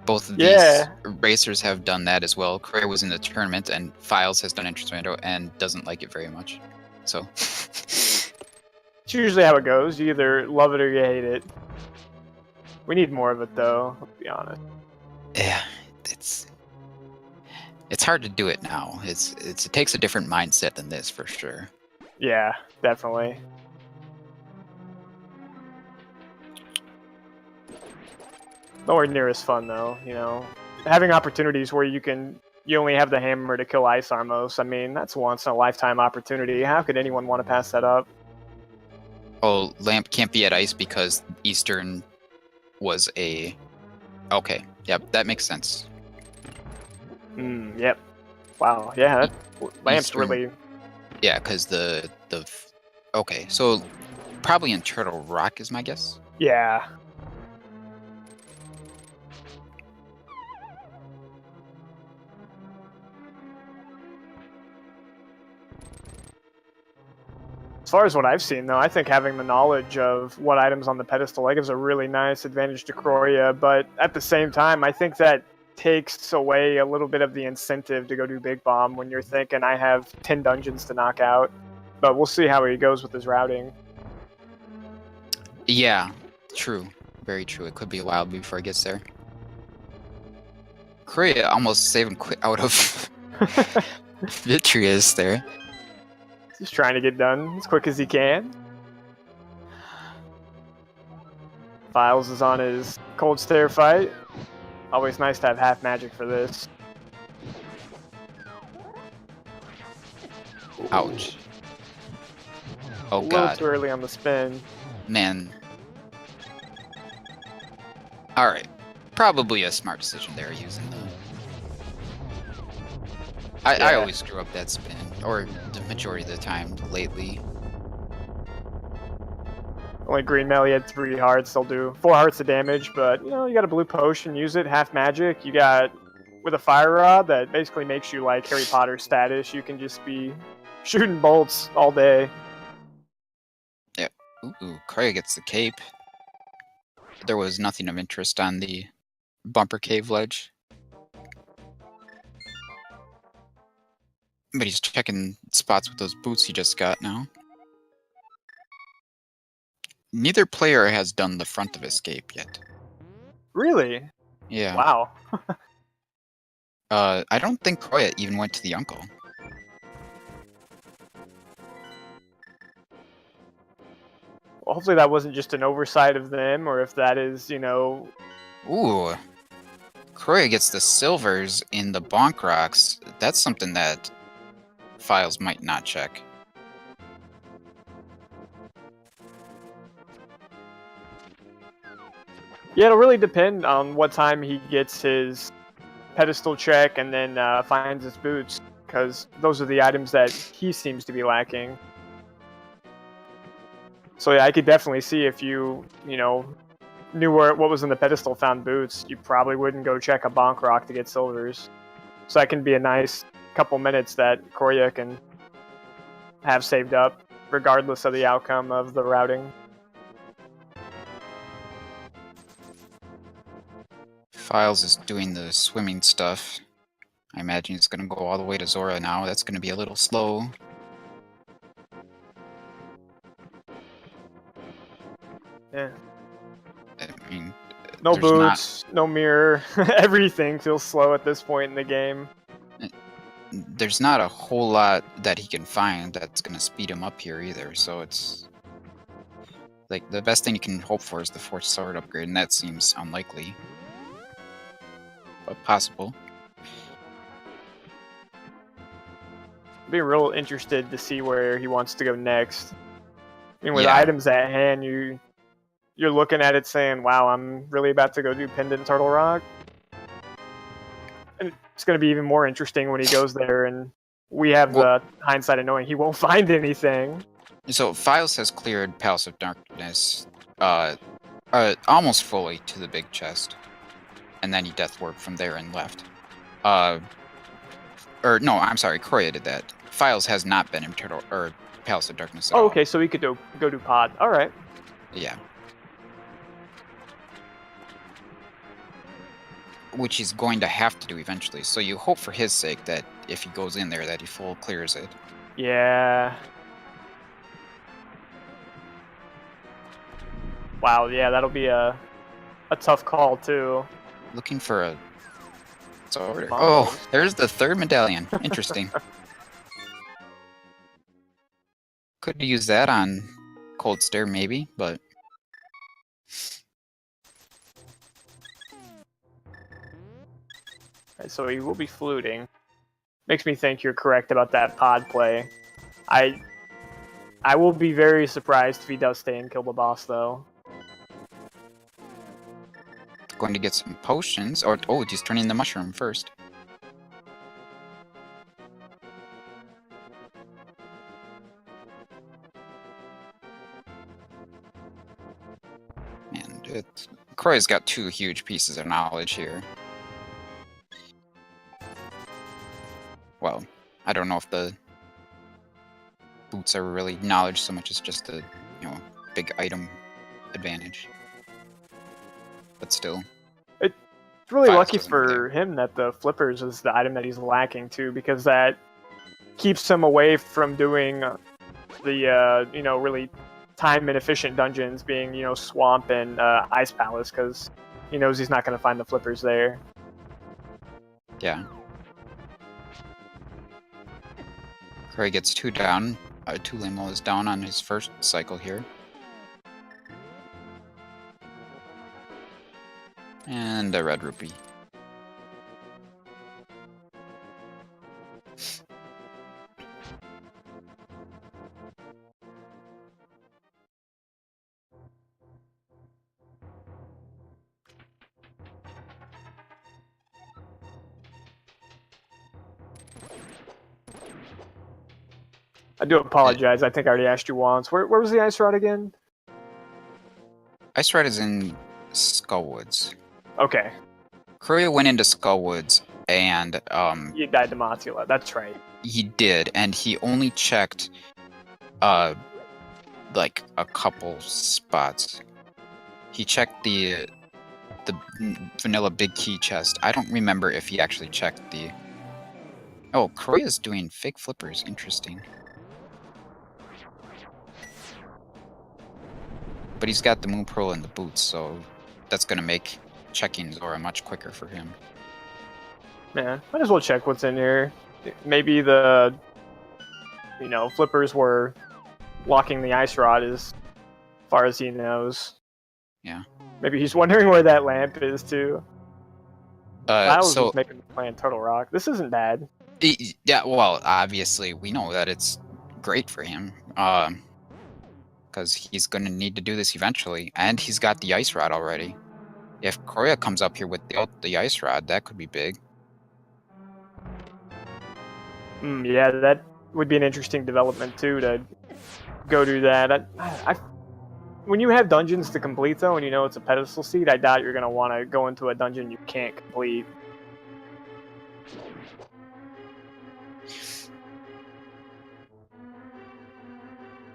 Both of these Yeah. racers have done that as well. Chrouya was in the tournament, and Philes has done entrance rando and doesn't like it very much. So It's usually how it goes. You either love it or you hate it. We need more of it, though. Let's be honest. yeah, it's hard to do it now. It takes a different mindset than this for sure. Yeah, definitely. Nowhere near as fun though, you know. Having opportunities where you only have the hammer to kill Ice Armos, I mean, that's once in a lifetime opportunity. How could anyone want to pass that up? Oh, Lamp can't be at ice because Eastern was a... Okay, yep, that makes sense. Yep. Wow, yeah, Lamp's Eastern... really... Yeah, because the... Okay, so probably in Turtle Rock is my guess? Yeah. As far as what I've seen, though, I think having the knowledge of what items on the pedestal like gives a really nice advantage to Chrouya, but at the same time, I think that takes away a little bit of the incentive to go do Big Bomb when you're thinking, I have 10 dungeons to knock out. But we'll see how he goes with his routing. Yeah, true. Very true. It could be a while before he gets there. Chrouya almost saved him out of Vitreous there. Just trying to get done as quick as he can. Philes is on his Cold Stare fight. Always nice to have half magic for this. Ouch. Oh a little god. too early on the spin. Man. Alright. Probably a smart decision there using the... I always screw up that spin, or the majority of the time lately. Only green melee had 3 hearts, they'll do 4 hearts of damage, but you know, you got a blue potion, use it, half magic. You got, with a fire rod that basically makes you like Harry Potter status, you can just be shooting bolts all day. Yeah. Ooh, Chrouya gets the cape. There was nothing of interest on the bumper cave ledge. But he's checking spots with those boots he just got now. Neither player has done the front of escape yet. Really? Yeah. Wow. I don't think Chrouya even went to the uncle. Well, hopefully that wasn't just an oversight of them, or if that is, you know... Ooh. Chrouya gets the silvers in the bonk rocks. That's something that Philes might not check. Yeah, it'll really depend on what time he gets his pedestal check and then finds his boots, because those are the items that he seems to be lacking. So yeah, I could definitely see if you know, knew what was in the pedestal, found boots, you probably wouldn't go check a bonk rock to get silvers. So that can be a nice couple minutes that Chrouya can have saved up, regardless of the outcome of the routing. Philes is doing the swimming stuff. I imagine he's going to go all the way to Zora now. That's going to be a little slow. Yeah. I mean, no boots, no mirror. Everything feels slow at this point in the game. There's not a whole lot that he can find that's going to speed him up here either, so it's... Like, the best thing you can hope for is the 4th sword upgrade, and that seems unlikely. But possible. Be real interested to see where he wants to go next. I mean, with items at hand, you're looking at it saying, wow, I'm really about to go do Pendant Turtle Rock. And it's going to be even more interesting when he goes there and we have the hindsight of knowing he won't find anything. So Philes has cleared Palace of Darkness almost fully to the big chest. And then he death warped from there and left. Or no, I'm sorry, Chrouya did that. Philes has not been in Palace of Darkness at all. Okay, so he could go do pod. All right. Yeah. which he's going to have to do eventually. So you hope for his sake that if he goes in there, that he full clears it. Yeah. Wow, yeah, that'll be a tough call, too. Looking for a sword. Almost. Oh, there's the third medallion. Interesting. Could use that on Cold Stare, maybe, but... Right, so he will be fluting. Makes me think you're correct about that pod play. I will be very surprised if he does stay and kill the boss, though. Going to get some potions, or oh, he's turning the mushroom first. And Chrouya's got two huge pieces of knowledge here. Well, I don't know if the boots are really knowledge so much as just a, big item advantage. But still. It's really Philes lucky doesn't really. for him that the flippers is the item that he's lacking too, because that keeps him away from doing the really time inefficient dungeons, being swamp and ice palace, because he knows he's not going to find the flippers there. Yeah. Chrouya gets 2 down. 2 Limo is down on his first cycle here. And a red rupee. I do apologize. I think I already asked you once. Where was the ice rod again? Ice Rod is in Skullwoods. Okay. Chrouya went into Skullwoods and You died to Matula. That's right. he did, and he only checked like a couple spots. He checked the vanilla big key chest. I don't remember if he actually checked the... Oh, Chrouya's doing fake flippers. Interesting. But he's got the Moon Pearl and the boots, so that's gonna make checking Zora much quicker for him. Yeah, might as well check what's in here. Maybe the flippers were locking the ice rod as far as he knows. Yeah. Maybe he's wondering where that lamp is too. I was So just making the plan Turtle Rock. This isn't bad. yeah, well, obviously we know that it's great for him, because he's gonna need to do this eventually, and he's got the ice rod already. If Chrouya comes up here with the ice rod, that could be big. Yeah, that would be an interesting development too, to go do that. When you have dungeons to complete though, and you know it's a pedestal seed, I doubt you're gonna want to go into a dungeon you can't complete.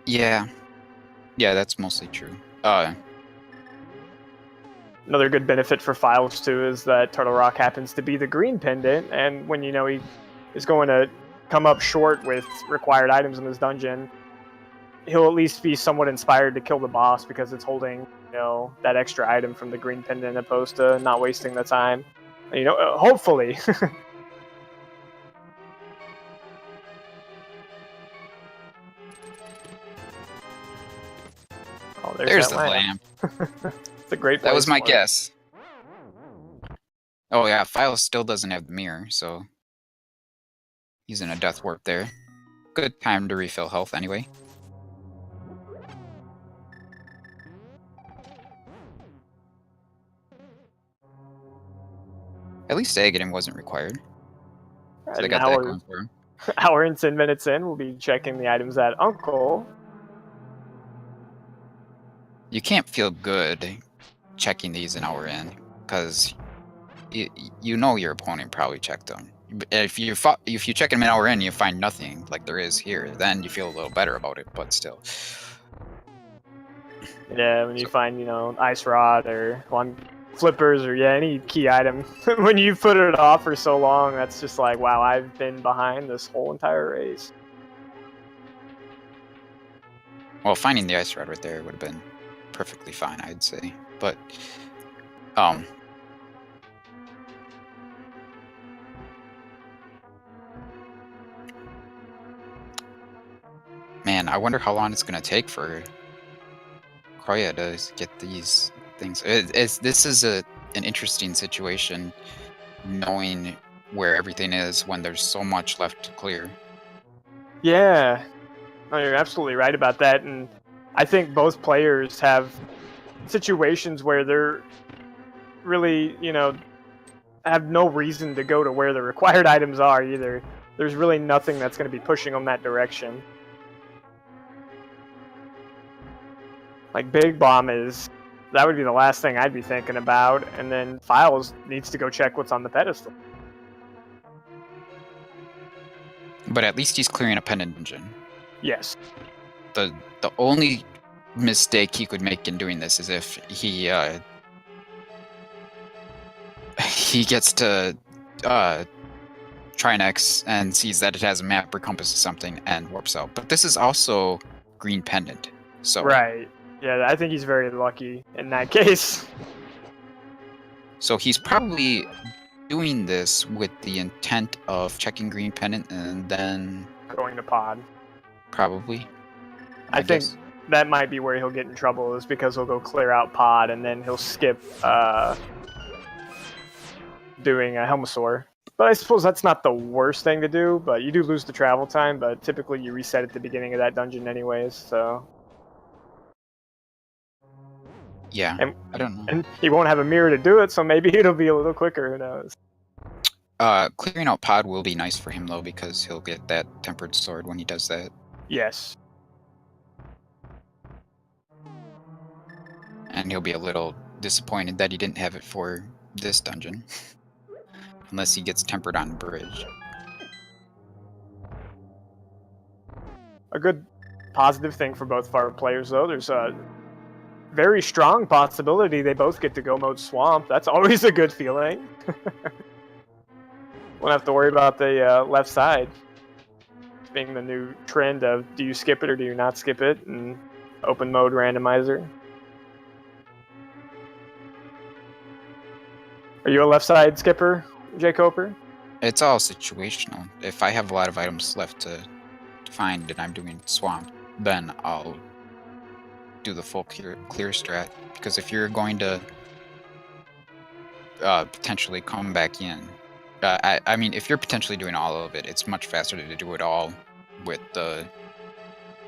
Yeah, that's mostly true. Another good benefit for Philes too is that Turtle Rock happens to be the green pendant, and when he is going to come up short with required items in his dungeon, he'll at least be somewhat inspired to kill the boss because it's holding that extra item from the green pendant, opposed to not wasting the time. Hopefully. Oh, there's the lamp. It's a great place. That was my guess. Oh yeah, Philes still doesn't have the mirror, so he's in a death warp there. Good time to refill health anyway. At least Agadim wasn't required. So they got that going for him. Hour and 10 minutes in, we'll be checking the items at Uncle. You can't feel good checking these an hour in, because you know your opponent probably checked them. If you check them an hour in and you find nothing like there is here, then you feel a little better about it, but still. Yeah, when you find, ice rod or... Well, flippers or any key item. When you put it off for so long, that's just like, wow, I've been behind this whole entire race. Well, finding the ice rod right there would have been perfectly fine, I'd say. But, man, I wonder how long it's going to take for Chrouya to get these things. This is an interesting situation, knowing where everything is when there's so much left to clear. Yeah, no, you're absolutely right about that. And I think both players have situations where they're really, have no reason to go to where the required items are either. There's really nothing that's going to be pushing them that direction. Like Big Bomb that would be the last thing I'd be thinking about, and then Philes needs to go check what's on the pedestal. But at least he's clearing a pendant dungeon. Yes. The only mistake he could make in doing this is if he gets to Trinex and sees that it has a map or compass or something and warps out. But this is also green pendant, so right. Yeah, I think he's very lucky in that case. So he's probably doing this with the intent of checking green pendant and then going to pod. Probably. I think that might be where he'll get in trouble, is because he'll go clear out pod and then he'll skip doing a Helmosaur. But I suppose that's not the worst thing to do, but you do lose the travel time, but typically you reset at the beginning of that dungeon anyways, so... Yeah, I don't know. And he won't have a mirror to do it, so maybe it'll be a little quicker, who knows. Clearing out pod will be nice for him, though, because he'll get that tempered sword when he does that. Yes. And he'll be a little disappointed that he didn't have it for this dungeon. Unless he gets tempered on bridge. A good positive thing for both of our players, though, there's a very strong possibility they both get to go mode Swamp. That's always a good feeling. Won't have to worry about the left side. Being the new trend of, do you skip it or do you not skip it? And open mode randomizer. Are you a left side skipper, Jay Coper? It's all situational. If I have a lot of items left to find and I'm doing Swamp, then I'll do the full clear strat. Because if you're going to potentially come back in, I mean, if you're potentially doing all of it, it's much faster to do it all with the,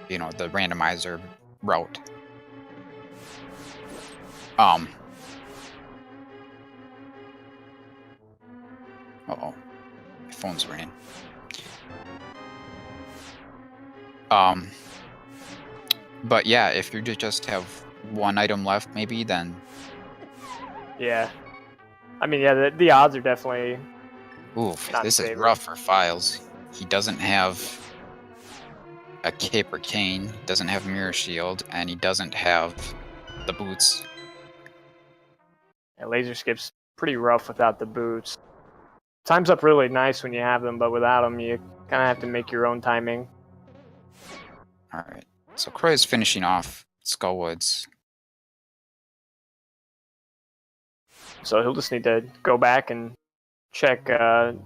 the randomizer route. Uh-oh. My phone's ringing. But yeah, if you just have one item left, maybe, then... Yeah. I mean, yeah, the odds are definitely... Oof, this is rough for Philes. He doesn't have a cape or cane, doesn't have mirror shield, and he doesn't have the boots. Yeah, laser skip's pretty rough without the boots. Time's up really nice when you have them, but without them, you kind of have to make your own timing. Alright, so Chrouya's finishing off Skullwoods. So he'll just need to go back and check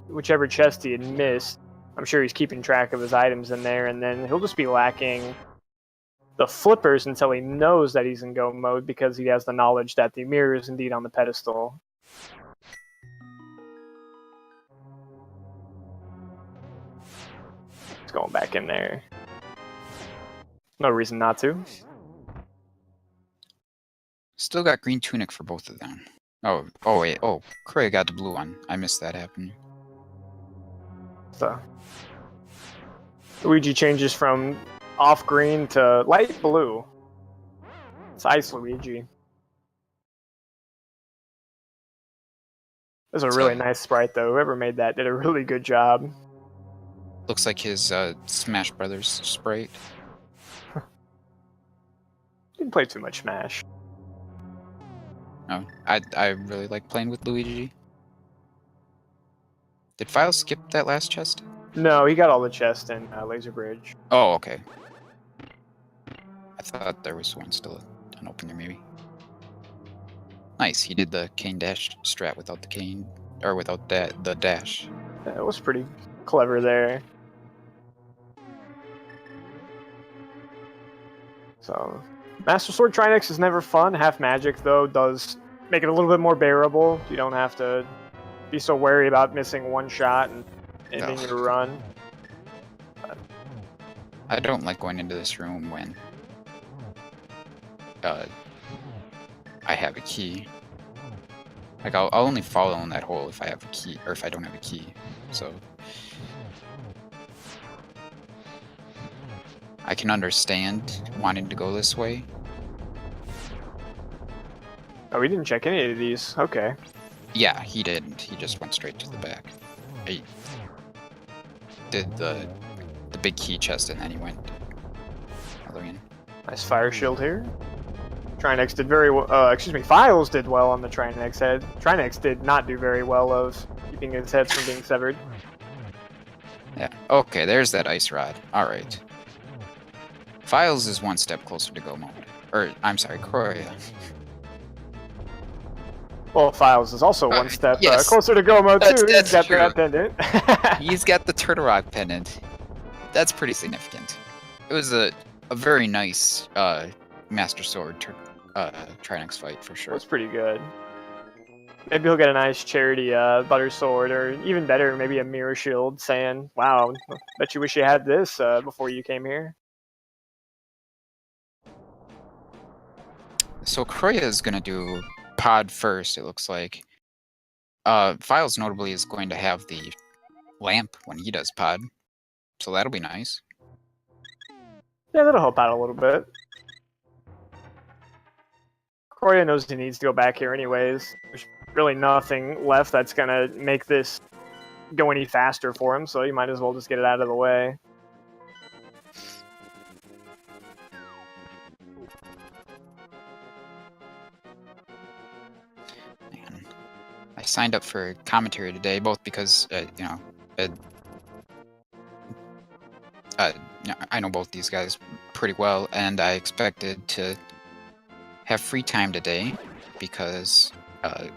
whichever chest he had missed. I'm sure he's keeping track of his items in there, and then he'll just be lacking the flippers until he knows that he's in go mode, because he has the knowledge that the mirror is indeed on the pedestal. It's going back in there. No reason not to. Still got green tunic for both of them. Oh wait, Chrouya got the blue one. I missed that happening. So Luigi changes from off green to light blue. It's Ice Luigi. This is a really nice sprite, though. Whoever made that did a really good job. Looks like his Smash Brothers sprite. Didn't play too much Smash. No, I really like playing with Luigi. Did Philes skip that last chest? No, he got all the chests in Laser Bridge. Oh, okay. I thought there was one still unopened there, maybe. Nice, he did the cane dash strat without the cane, or without the dash. That was pretty clever there. So, Master Sword Trinex is never fun. Half Magic, though, does make it a little bit more bearable. You don't have to be so wary about missing one shot and ending your run. I don't like going into this room when I have a key. Like, I'll only follow in that hole if I have a key, or if I don't have a key. So I can understand wanting to go this way. Oh, we didn't check any of these. Okay. Yeah, he didn't. He just went straight to the back. He did the big key chest, and then he went other in. Nice fire shield here. Trinex did very well. Excuse me, Philes did well on the Trinex head. Trinex did not do very well of keeping his heads from being severed. Yeah. Okay, there's that ice rod. All right. Philes is one step closer to go mode. Or, I'm sorry, Chrouya. Well, Philes is also one step yes. closer to go mode too. That's He's got true. that pendant. He's got the Turtle Rock pendant. That's pretty significant. It was a very nice Master Sword Trinex fight for sure. That's pretty good. Maybe he'll get a nice charity butter sword, or even better, maybe a mirror shield saying, wow, bet you wish you had this before you came here. So Chrouya is going to do pod first, it looks like. Philes notably is going to have the lamp when he does pod. So that'll be nice. Yeah, that'll help out a little bit. Chrouya knows he needs to go back here anyways. There's really nothing left that's going to make this go any faster for him, so you might as well just get it out of the way. Man, I signed up for commentary today, both because, you know, I know both these guys pretty well, and I expected to have free time today because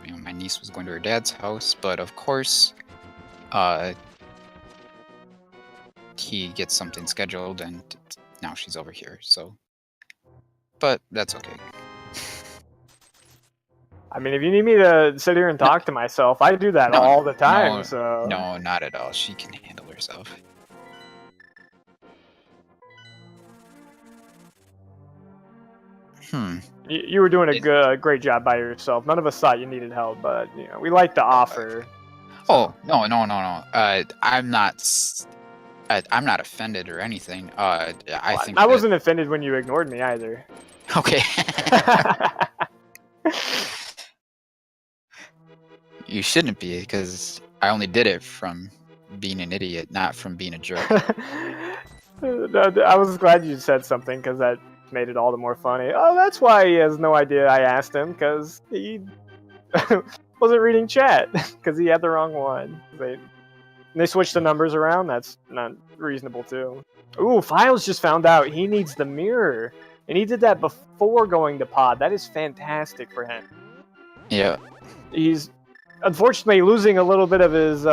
you know, my niece was going to her dad's house, but of course he gets something scheduled, and now she's over here. So, but that's okay. I mean, if you need me to sit here and talk to myself, I do that all the time. No, so no, not at all. She can handle herself. You were doing a great job by yourself. None of us thought you needed help, but you know, we like to offer. Oh, no. I'm not offended or anything. I think I wasn't offended when you ignored me either. Okay. You shouldn't be, because I only did it from being an idiot, not from being a jerk. I was glad you said something, because that made it all the more funny. Oh, that's why he has no idea I asked him, because he wasn't reading chat, because he had the wrong one. They switched the numbers around. That's not reasonable too. Ooh, Philes just found out he needs the mirror, and he did that before going to pod. That is fantastic for him. Yeah. He's unfortunately losing a little bit of his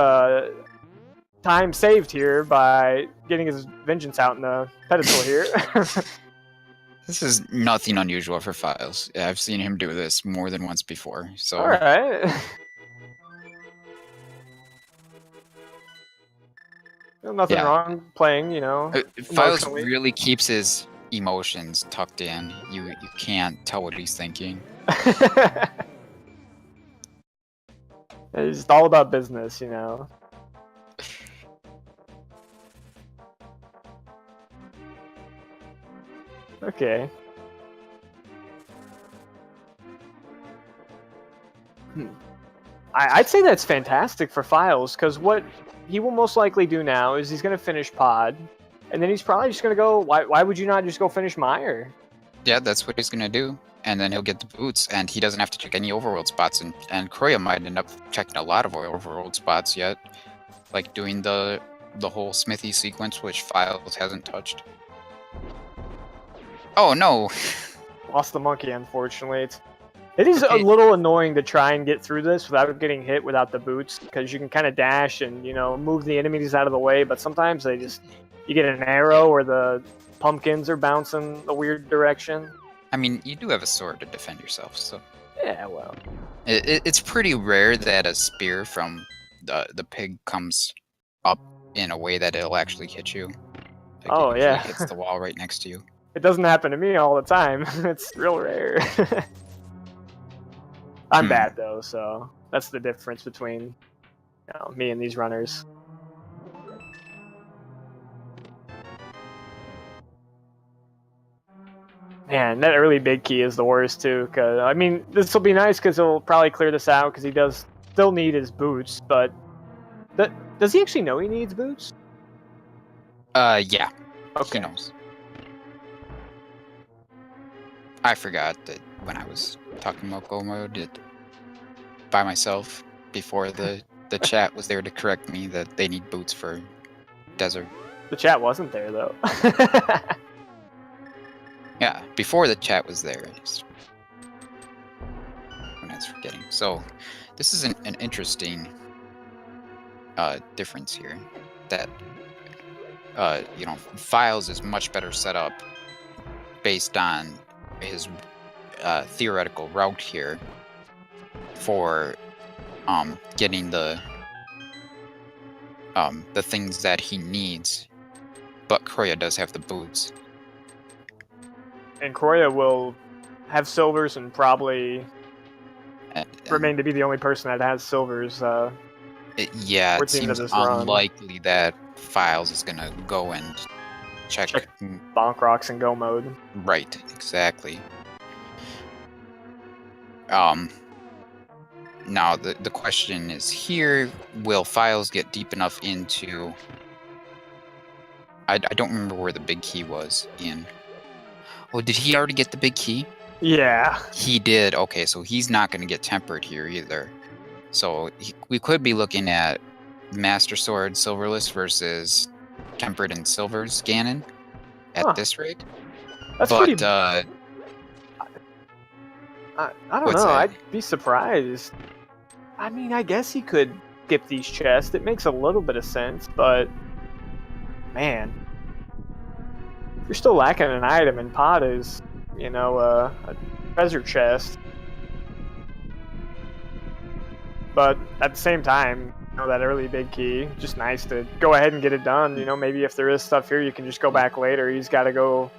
time saved here by getting his vengeance out in the pedestal here. This is nothing unusual for Philes. I've seen him do this more than once before. So. All right. Nothing wrong playing, you know. Philes really keeps his emotions tucked in. You can't tell what he's thinking. It's just all about business, you know. Okay. I'd say that's fantastic for Philes, because what he will most likely do now is he's going to finish pod, and then he's probably just going to go, why would you not just go finish Meyer? Yeah, that's what he's going to do. and then he'll get the boots, and he doesn't have to check any overworld spots. And Chrouya might end up checking a lot of overworld spots yet, like doing the whole smithy sequence, which Philes hasn't touched. Oh no! Lost the monkey, unfortunately. It is Okay. a little annoying to try and get through this without getting hit without the boots, because you can kind of dash and, you know, move the enemies out of the way, but sometimes they just, you get an arrow or the pumpkins are bouncing a weird direction. I mean, you do have a sword to defend yourself, so Yeah, well. it's pretty rare that a spear from the pig comes up in a way that it'll actually hit you. Like, Oh, it usually yeah. hits the wall right next to you. It doesn't happen to me all the time. It's real rare. I'm bad, though, so that's the difference between, you know, me and these runners. Man, that early big key is the worst too. Cause I mean, this will be nice because he'll probably clear this out because he does still need his boots. But does he actually know he needs boots? Yeah. Okay. He knows. I forgot that when I was talking about go mode by myself before the chat was there to correct me that they need boots for desert. The chat wasn't there though. Yeah, before the chat was there. When I was forgetting. So, this is an interesting difference here. That, you know, Philes is much better set up based on his theoretical route here for getting the things that he needs. But Chrouya does have the boots. And Chrouya will have silvers and probably remain to be the only person that has silvers. Yeah, it towards the end of seems this run. unlikely that Philes is gonna go and check bonk rocks and go mode. Right, exactly. Now the question is here: will Philes get deep enough into? I don't remember where the big key was in. Oh, did he already get the big key? Yeah. He did. Okay, so he's not going to get tempered here either. So we could be looking at Master Sword Silverless versus Tempered and Silver's Ganon at this rate. That's but, pretty. I don't know. that? I'd be surprised. I mean, I guess he could skip these chests. It makes a little bit of sense, but man, you're still lacking an item, and Pod is, you know, a treasure chest. But at the same time, you know, that early big key, just nice to go ahead and get it done. You know, maybe if there is stuff here, you can just go back later. He's got to go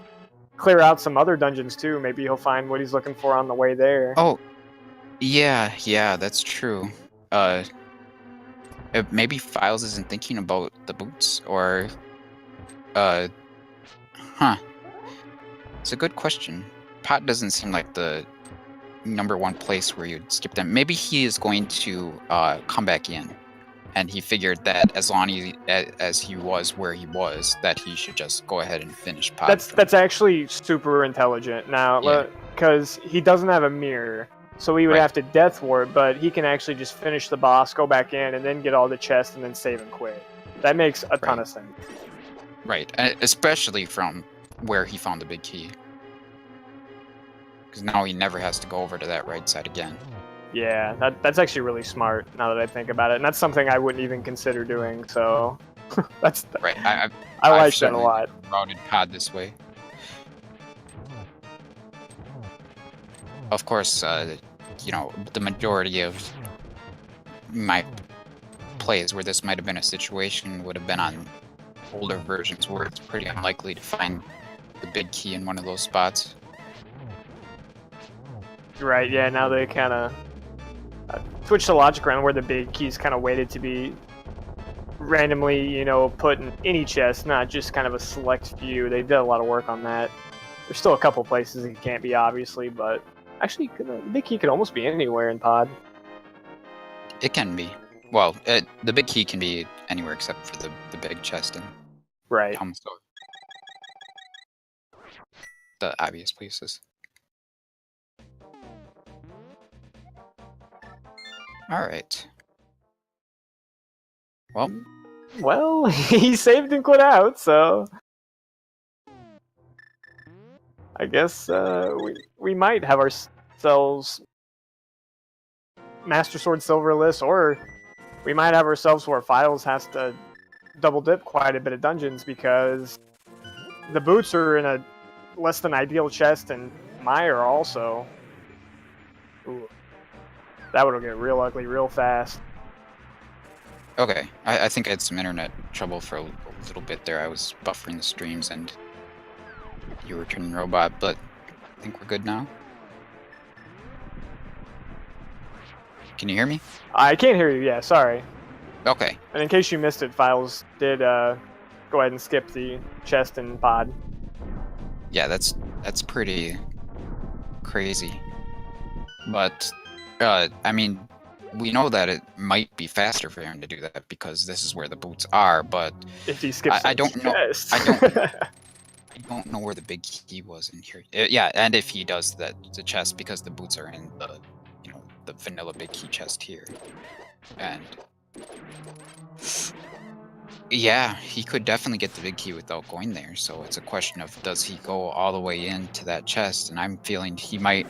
clear out some other dungeons too. Maybe he'll find what he's looking for on the way there. Oh, yeah, that's true. Maybe Philes isn't thinking about the boots, or, It's a good question. Pot doesn't seem like the #1 place where you'd skip them. Maybe he is going to come back in, and he figured that as long as he was where he was, that he should just go ahead and finish Pot. That's actually super intelligent now, because he doesn't have a mirror, so he would have to death ward, but he can actually just finish the boss, go back in, and then get all the chests, and then save and quit. That makes a ton of sense. Right, especially from where he found the big key. Because now he never has to go over to that right side again. Yeah, that's actually really smart now that I think about it, and that's something I wouldn't even consider doing, so that's right. I like that a lot. Routed Pod this way. Of course, you know, the majority of my plays where this might have been a situation would have been on older versions where it's pretty unlikely to find the big key in one of those spots. Right, yeah, now they kind of switched the logic around where the big keys kind of waited to be randomly, you know, put in any chest, not just kind of a select few. They did a lot of work on that. There's still a couple places it can't be, obviously, but actually, the big key could almost be anywhere in Pod. It can be. Well, the big key can be anywhere except for the big chest and almost the obvious places. Alright. Well, Well, he saved and quit out, so I guess we might have ourselves Master Sword Silverless, or we might have ourselves where Philes has to double dip quite a bit of dungeons because the boots are in a less than ideal chest, and Meyer also. Ooh, that would get real ugly real fast. okay. I think I had some internet trouble for a little bit there. I was buffering the streams and you were turning robot, but I think we're good now. Can you hear me? I can't hear you. Yeah, sorry. Okay. And in case you missed it, Philes did go ahead and skip the chest and pod. Yeah, that's pretty crazy. But I mean, we know that it might be faster for him to do that because this is where the boots are. But if he skips, I don't know. chest. I don't know where the big key was in here. Yeah, and if he does the chest because the boots are in the the vanilla big key chest here, and yeah, he could definitely get the big key without going there. So it's a question of does he go all the way into that chest? And I'm feeling he might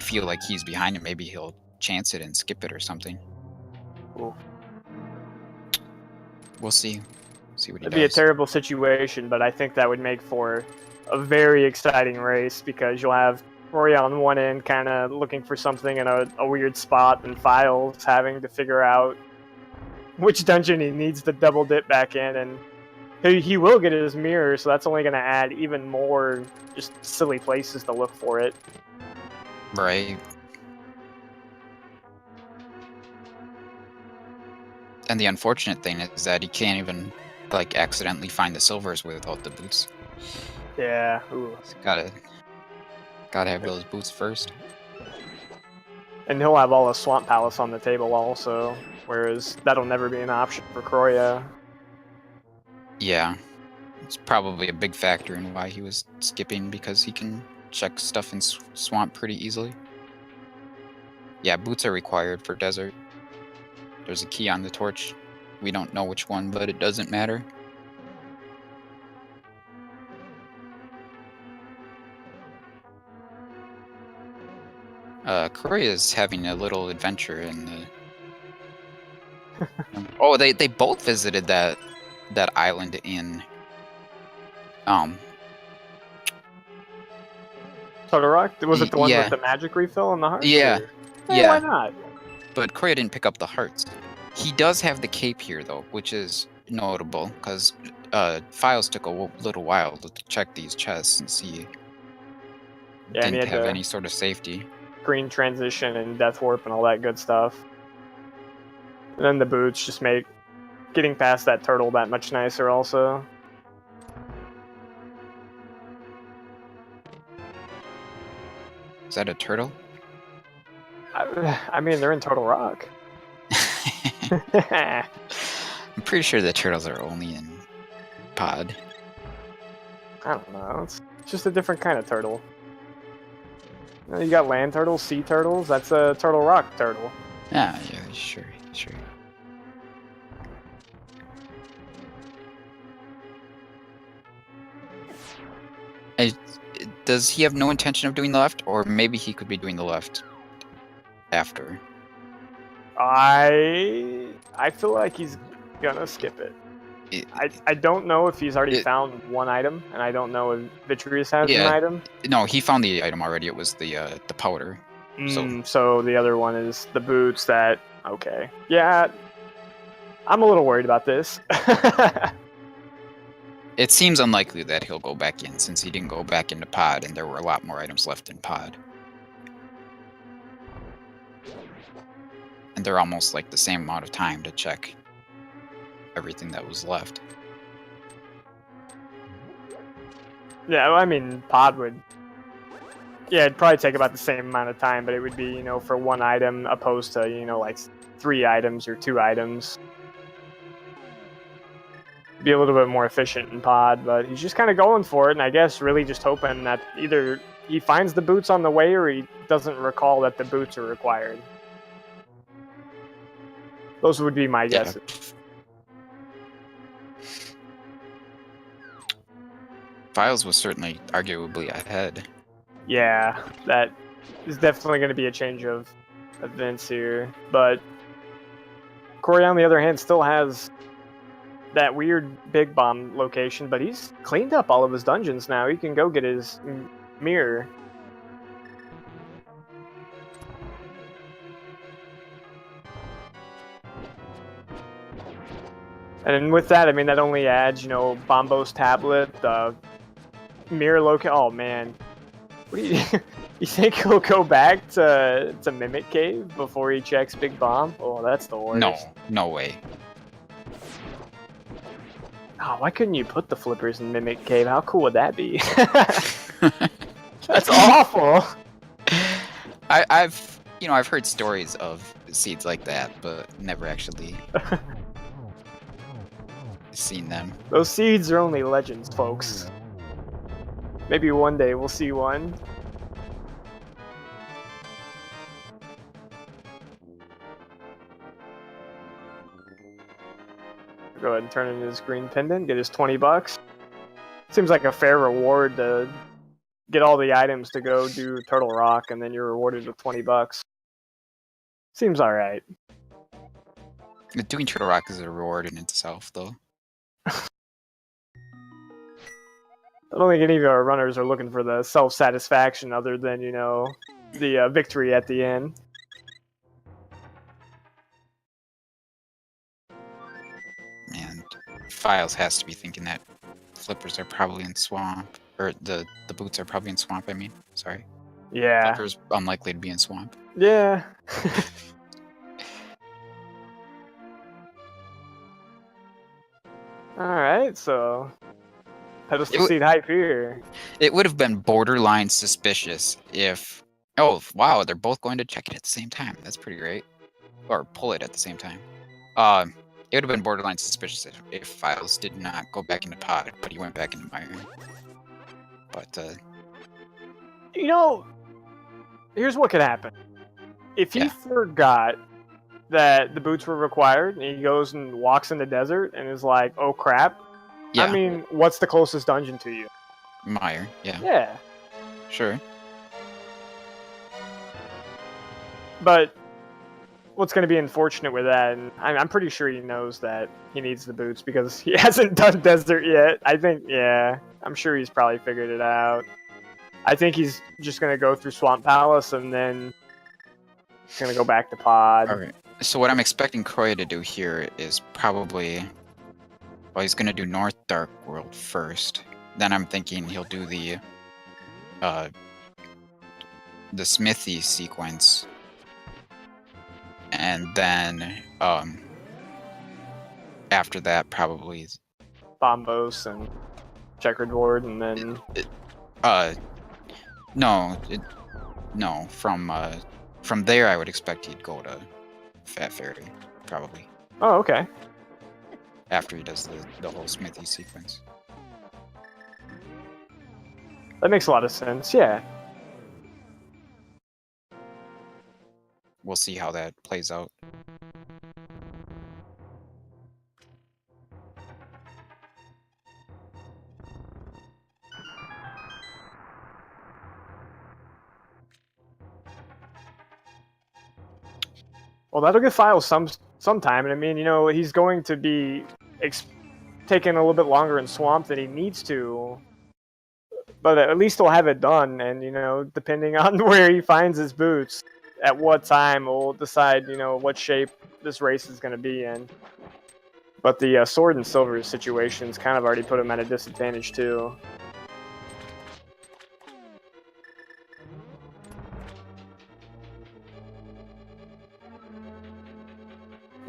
feel like he's behind him. Maybe he'll chance it and skip it or something. Ooh. We'll see. See what he It'd does. be a terrible situation, but I think that would make for a very exciting race because you'll have Chrouya on one end kind of looking for something in a weird spot, and Philes having to figure out which dungeon he needs to double dip back in, and he will get his mirror, so that's only going to add even more just silly places to look for it. Right. And the unfortunate thing is that he can't even like accidentally find the silvers without the boots. Yeah. Ooh. He's gotta have those boots first. And he'll have all the Swamp Palace on the table also, whereas that'll never be an option for Chrouya. Yeah. It's probably a big factor in why he was skipping, because he can check stuff in Swamp pretty easily. Yeah, boots are required for Desert. There's a key on the torch. We don't know which one, but it doesn't matter. Chrouya is having a little adventure in the... oh, they both visited that island in... Turtle Rock? Was it the one yeah. with the magic refill in the heart? Yeah. Hey, yeah. why not? But Chrouya didn't pick up the hearts. He does have the cape here, though, which is notable, because Philes took a little while to check these chests and see didn't have any sort of safety. Green transition and death warp and all that good stuff. And then the boots just make getting past that turtle that much nicer also. Is that a turtle? I mean, they're in Turtle Rock. I'm pretty sure the turtles are only in Pod. I don't know. It's just a different kind of turtle. You got land turtles, sea turtles. That's a Turtle Rock turtle. Yeah, sure. Does he have no intention of doing the left, or maybe he could be doing the left after? I feel like he's gonna skip it. I don't know if he's already found one item, and I don't know if Vitreous has an item. No, he found the item already. It was the powder. So the other one is the boots. That okay? Yeah, I'm a little worried about this. It seems unlikely that he'll go back in, since he didn't go back into Pod, and there were a lot more items left in Pod. And they're almost like the same amount of time to check everything that was left. Yeah, well, I mean, Pod would... Yeah, it'd probably take about the same amount of time, but it would be, for one item opposed to, like 3 items or 2 items. Be a little bit more efficient in Pod, but he's just kind of going for it, and I guess really just hoping that either he finds the boots on the way or he doesn't recall that the boots are required. Those would be my Yeah. guesses. Philes was certainly arguably ahead. Yeah, that is definitely going to be a change of events here. But Chrouya, on the other hand, still has that weird big bomb location, but he's cleaned up all of his dungeons now. He can go get his mirror. And with that, I mean, that only adds, you know, Bombo's tablet, the mirror location. Oh, man. What do you, you think he'll go back to Mimic Cave before he checks Big Bomb? Oh, that's the worst. No way. Oh, why couldn't you put the flippers in Mimic Cave? How cool would that be? That's awful. I've heard stories of seeds like that, but never actually seen them. Those seeds are only legends, folks. Maybe one day we'll see one. Go ahead and turn in his green pendant, get his 20 bucks. Seems like a fair reward to get all the items to go do Turtle Rock, and then you're rewarded with 20 bucks. Seems alright. Doing Turtle Rock is a reward in itself, though. I don't think any of our runners are looking for the self-satisfaction other than, you know, the victory at the end. And Philes has to be thinking that flippers are probably in swamp, or the boots are probably in swamp. I mean, sorry. Yeah. Flippers unlikely to be in swamp. Yeah. Alright, so pedestal seat hype here. It would have been borderline suspicious if... Oh, wow, they're both going to check it at the same time. That's pretty great. Or pull it at the same time. It would have been borderline suspicious if Philes did not go back into pod, but he went back into Mire. But, You know, here's what could happen. If he forgot that the boots were required, and he goes and walks in the desert and is like, oh crap. yeah. I mean, what's the closest dungeon to you? Mire, yeah. Yeah. Sure. But what's going to be unfortunate with that, and I'm pretty sure he knows that he needs the boots because he hasn't done desert yet. I think, yeah, I'm sure he's probably figured it out. I think he's just going to go through Swamp Palace and then he's going to go back to pod. Alright. So what I'm expecting Chrouya to do here is probably... Well, he's going to do North Dark World first. Then I'm thinking he'll do the Smithy sequence. And then, after that, probably... Bombos and Checkered Ward, and then... No, from there I would expect he'd go to Fat Fairy, probably. Oh, okay. After he does the whole Smithy sequence. That makes a lot of sense, yeah. We'll see how that plays out. Well, that'll give Philes some time, and I mean, you know, he's going to be taking a little bit longer in Swamp than he needs to, but at least he'll have it done, and, you know, depending on where he finds his boots, at what time, we'll decide, you know, what shape this race is going to be in. But the Sword and Silver situation's kind of already put him at a disadvantage, too.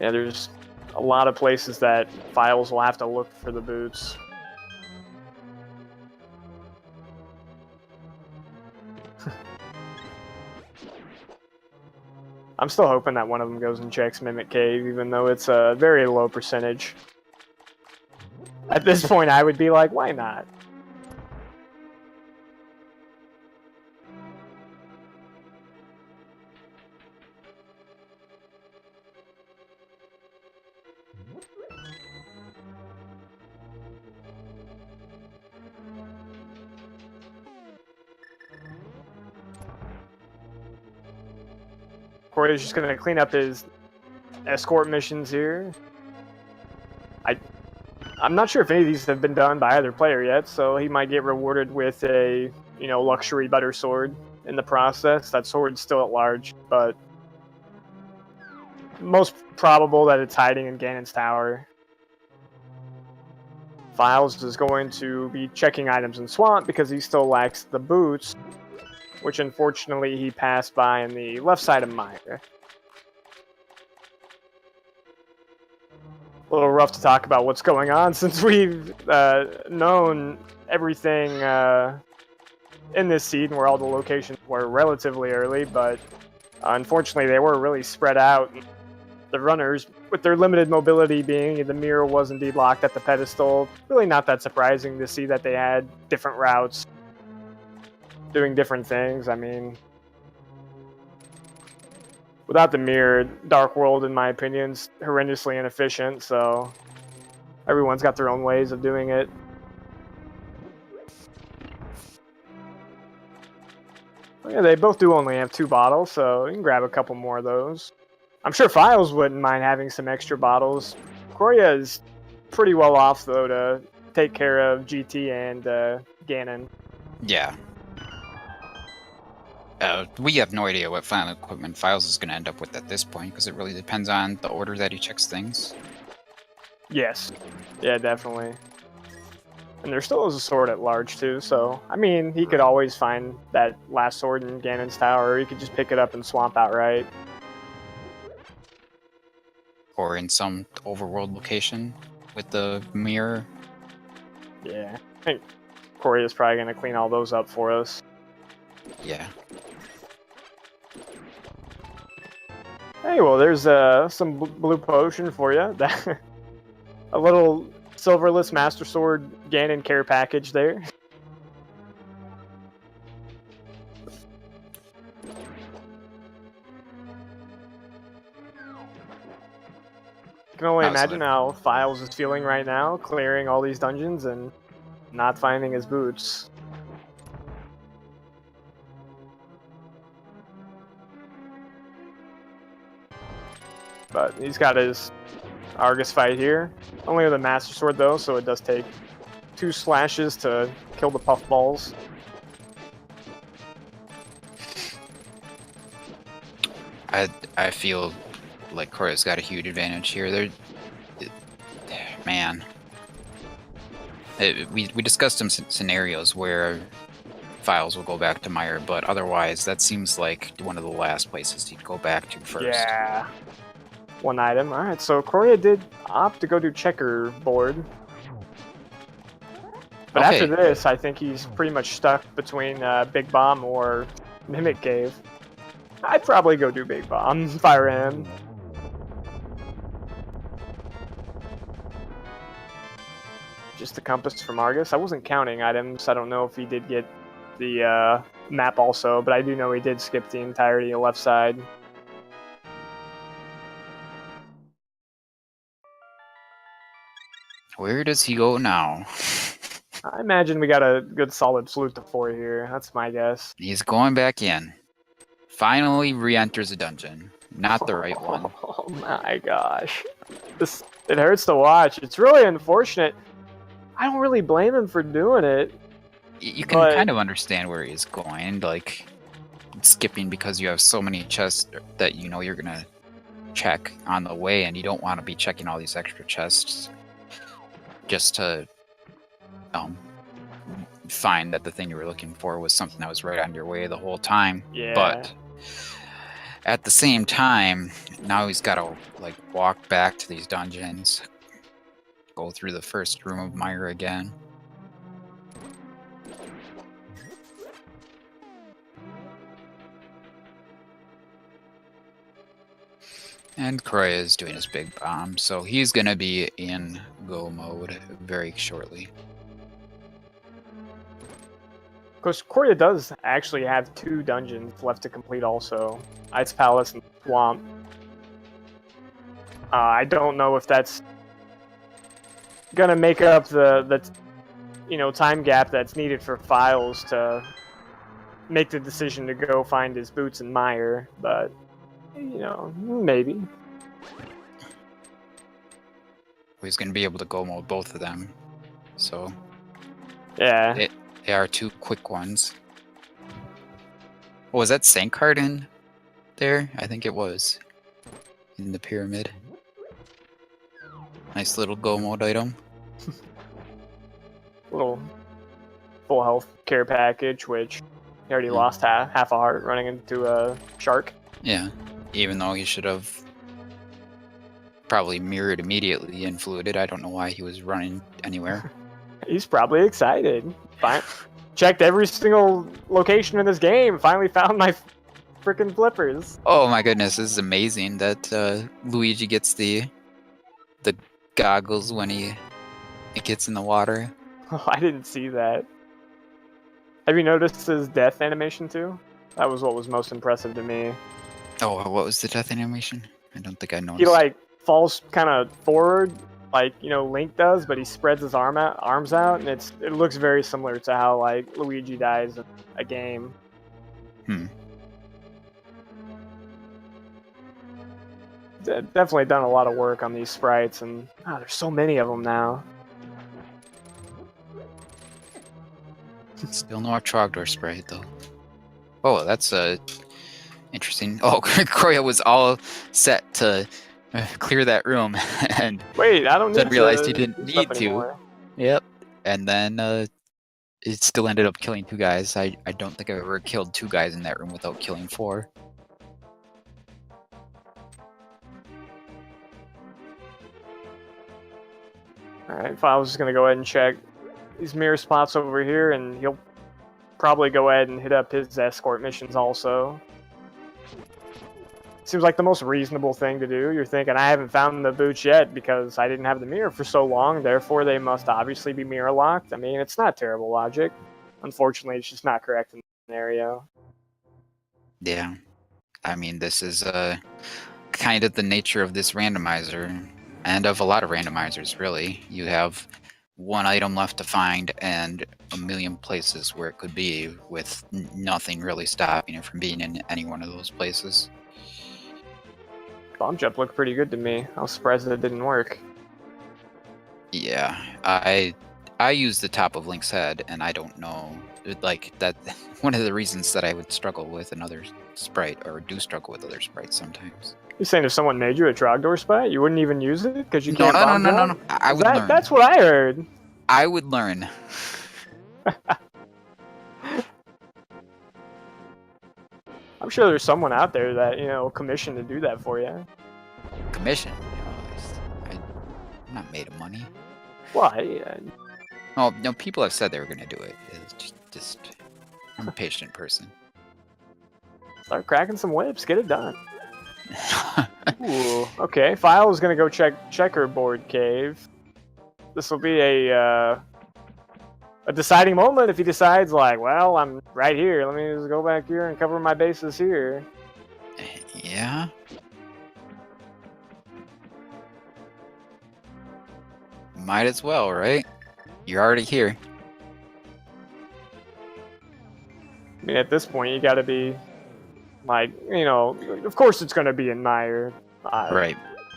Yeah, there's a lot of places that Philes will have to look for the boots. I'm still hoping that one of them goes and checks Mimic Cave, even though it's a very low percentage. At this point, I would be like, why not? Chrouya's just gonna clean up his escort missions here. I'm not sure if any of these have been done by either player yet, so he might get rewarded with a, luxury butter sword in the process. That sword's still at large, but most probable that it's hiding in Ganon's tower. Philes is going to be checking items in Swamp because he still lacks the boots, which unfortunately he passed by on the left side of Mire. A little rough to talk about what's going on since we've known everything in this seed and where all the locations were relatively early, but unfortunately they were really spread out. The runners, with their limited mobility being the mirror was indeed locked at the pedestal, really not that surprising to see that they had different routes doing different things. I mean, without the mirror, Dark World, in my opinion, is horrendously inefficient, so everyone's got their own ways of doing it. Yeah, they both do only have 2 bottles, so you can grab a couple more of those. I'm sure Philes wouldn't mind having some extra bottles. Chrouya is pretty well off, though, to take care of GT and Ganon. Yeah. We have no idea what final equipment Philes is going to end up with at this point, because it really depends on the order that he checks things. Yes. Yeah, definitely. And there still is a sword at large, too, so, I mean, he could always find that last sword in Ganon's tower, or he could just pick it up and swamp outright. Or in some overworld location with the mirror. Yeah. I think Chrouya's probably going to clean all those up for us. Yeah. Hey, well, there's some blue potion for you. A little silverless Master Sword Ganon care package there. I can only imagine how Philes is feeling right now, clearing all these dungeons and not finding his boots. But he's got his Argus fight here. Only with a Master Sword though, so it does take 2 slashes to kill the puffballs. I feel like Chrouya's got a huge advantage here. Man. We discussed some scenarios where Philes will go back to Mire, but otherwise that seems like one of the last places he'd go back to first. Yeah. 1 item. Alright, so Chrouya did opt to go to checkerboard. But okay. After this, I think he's pretty much stuck between Big Bomb or Mimic Cave. I'd probably go do Big Bomb if I were him. Just the compass from Argus. I wasn't counting items. I don't know if he did get the map also, but I do know he did skip the entirety of the left side. Where does he go now? I imagine we got a good solid flute to 4 here. That's my guess. He's going back in. Finally re-enters a dungeon. Not the right one. Oh my gosh. It hurts to watch. It's really unfortunate. I don't really blame him for doing it. You can kind of understand where he's going, like skipping because you have so many chests that you know you're gonna check on the way, and you don't want to be checking all these extra chests just to find that the thing you were looking for was something that was right on your way the whole time. Yeah. But at the same time, now he's got to like walk back to these dungeons, go through the first room of Mire again. And Chrouya is doing his big bomb, so he's going to be in go mode very shortly. Of course, Chrouya does actually have 2 dungeons left to complete also. Ice Palace and Swamp. I don't know if that's gonna make up the time gap that's needed for Philes to make the decision to go find his boots in Mire, but You know, maybe. He's going to be able to go mode both of them. So Yeah. they are two quick ones. Oh, was that Sank card in there? I think it was. In the pyramid. Nice little go mode item. Little full health care package, which he already lost half a heart running into a shark. Yeah, even though he should have probably mirrored immediately and fluided. I don't know why he was running anywhere. He's probably excited. Fine. Checked every single location in this game. Finally found my freaking flippers. Oh my goodness, this is amazing that Luigi gets the goggles when he gets in the water. Oh, I didn't see that. Have you noticed his death animation too? That was what was most impressive to me. Oh, what was the death animation? I don't think I noticed. He like falls kind of forward, like Link does, but he spreads his arms out, and it looks very similar to how like Luigi dies in a game. Definitely done a lot of work on these sprites, and there's so many of them now. Still no Trogdor sprite though. Oh, that's interesting. Oh, Chrouya was all set to clear that room, and wait, I don't then need realized to he didn't do stuff need to. anymore. Yep, and then it still ended up killing 2 guys. I don't think I've ever killed 2 guys in that room without killing 4. Alright, Philes is going to go ahead and check these mirror spots over here, and he'll probably go ahead and hit up his escort missions also. Seems like the most reasonable thing to do. You're thinking, I haven't found the boots yet because I didn't have the mirror for so long, therefore they must obviously be mirror locked. I mean, it's not terrible logic. Unfortunately, it's just not correct in this scenario. Yeah, I mean, this is kind of the nature of this randomizer, and of a lot of randomizers, really. You have 1 item left to find and a million places where it could be, with nothing really stopping it from being in any one of those places. Bomb jump looked pretty good to me. I was surprised that it didn't work. Yeah, I use the top of Link's head, and I don't know, like, that one of the reasons that I would struggle with another sprite, or do struggle with other sprites sometimes. You're saying if someone made you a Trogdor sprite, you wouldn't even use it because you can't bomb No. jump? I would learn. That's what I heard. I would learn. I'm sure there's someone out there that, commissioned to do that for you. Commission? I'm not made of money. Why? Oh, no, people have said they were going to do it. It's just I'm a patient person. Start cracking some whips. Get it done. Ooh, okay. Philes is going to go check Checkerboard Cave. This will be a deciding moment if he decides, like, well, I'm right here. Let me just go back here and cover my bases here. Yeah. Might as well, right? You're already here. I mean, at this point, you got to be, like, of course it's going to be in Meyer. Right.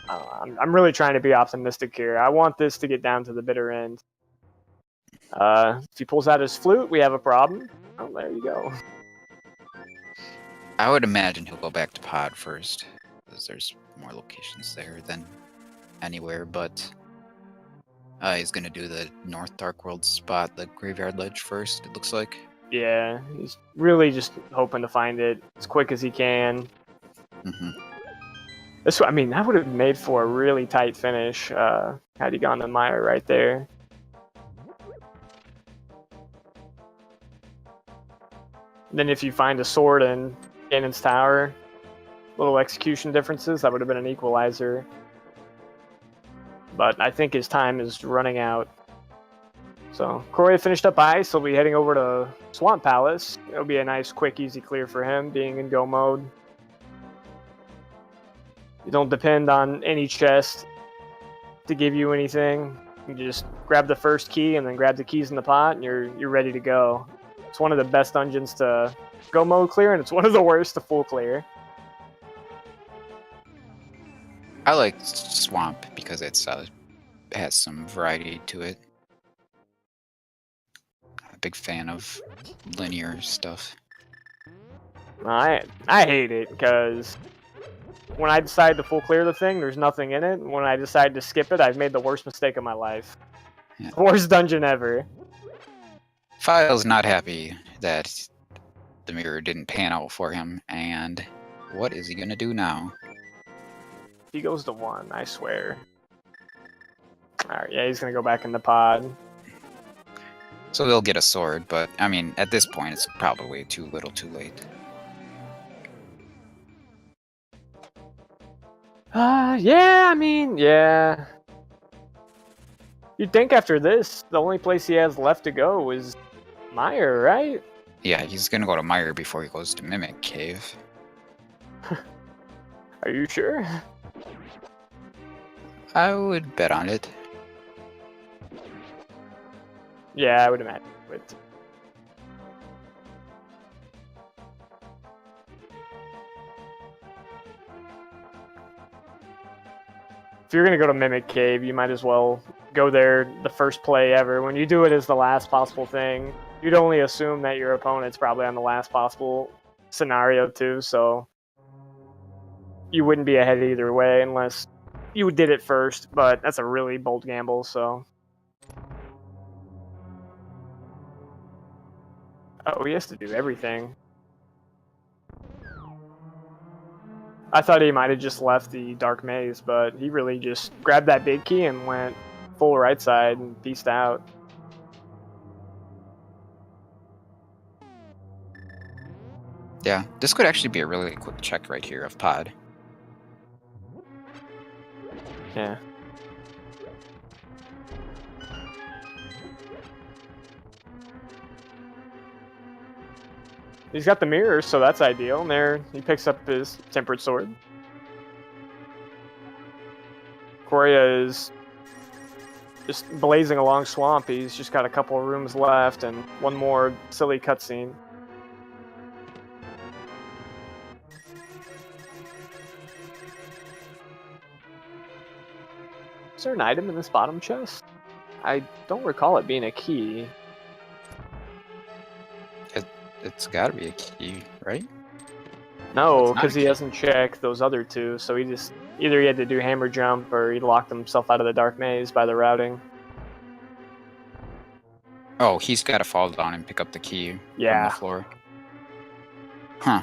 I'm really trying to be optimistic here. I want this to get down to the bitter end. If he pulls out his flute, we have a problem. Oh, there you go. I would imagine he'll go back to Pod first, because there's more locations there than anywhere, but he's going to do the North Dark World spot, the Graveyard Ledge first, it looks like. Yeah, he's really just hoping to find it as quick as he can. I mean, that would have made for a really tight finish had he gone to Meyer right there. Then if you find a sword in Ganon's Tower, little execution differences, that would have been an equalizer. But I think his time is running out. So, Chrouya finished up ice, he'll be heading over to Swamp Palace. It'll be a nice, quick, easy clear for him, being in go mode. You don't depend on any chest to give you anything. You just grab the first key and then grab the keys in the pot, and you're ready to go. It's one of the best dungeons to go mode clear, and it's one of the worst to full clear. I like Swamp because it's has some variety to it. I'm a big fan of linear stuff. I hate it because when I decide to full clear the thing, there's nothing in it. When I decide to skip it, I've made the worst mistake of my life. Yeah. Worst dungeon ever. Philes not happy that the mirror didn't pan out for him, and what is he gonna do now? He goes to 1, I swear. Alright, yeah, he's gonna go back in the pod. So they'll get a sword, but I mean, at this point, it's probably too little, too late. Yeah, I mean, yeah. You'd think after this, the only place he has left to go is Meyer, right? Yeah, he's gonna go to Meyer before he goes to Mimic Cave. Are you sure? I would bet on it. Yeah, I would imagine. But if you're gonna go to Mimic Cave, you might as well go there the first play ever. When you do it as the last possible thing, you'd only assume that your opponent's probably on the last possible scenario too, so you wouldn't be ahead either way unless you did it first, but that's a really bold gamble, so. Oh, he has to do everything. I thought he might have just left the Dark Maze, but he really just grabbed that big key and went full right side and peaced out. Yeah, this could actually be a really quick check right here of pod. Yeah. He's got the mirror, so that's ideal. And there, he picks up his Tempered Sword. Chrouya is just blazing along Swamp. He's just got a couple of rooms left and one more silly cutscene. Is there an item in this bottom chest? I don't recall it being a key. It's gotta be a key, right? No, because he hasn't checked those other two, so he just either he had to do hammer jump or he locked himself out of the Dark Maze by the routing. Oh, he's gotta fall down and pick up the key from Yeah. the floor. Huh.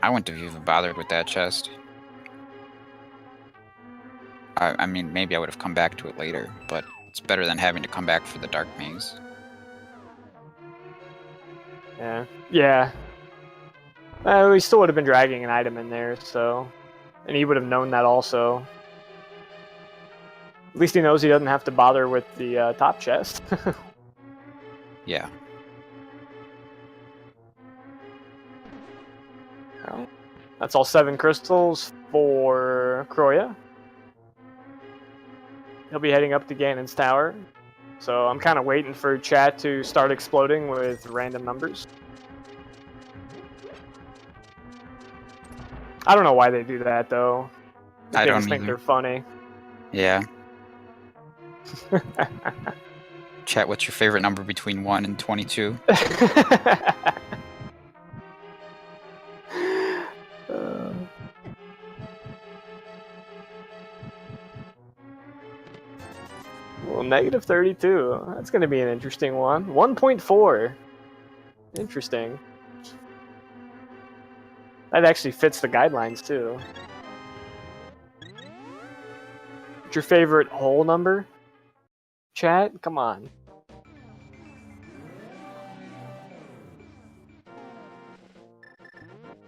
I wouldn't have even bothered with that chest. I mean, maybe I would have come back to it later, but it's better than having to come back for the Dark Maze. Yeah. Yeah. We still would have been dragging an item in there, so. And he would have known that also. At least he knows he doesn't have to bother with the top chest. Yeah. Well, that's all 7 crystals for Chrouya. He'll be heading up to Ganon's tower. So I'm kind of waiting for chat to start exploding with random numbers. I don't know why they do that, though. I don't think either. they're funny. Yeah. Chat, what's your favorite number between 1 and 22? Well, negative 32. That's going to be an interesting one. 1.4. Interesting. That actually fits the guidelines, too. What's your favorite whole number? Chat? Come on.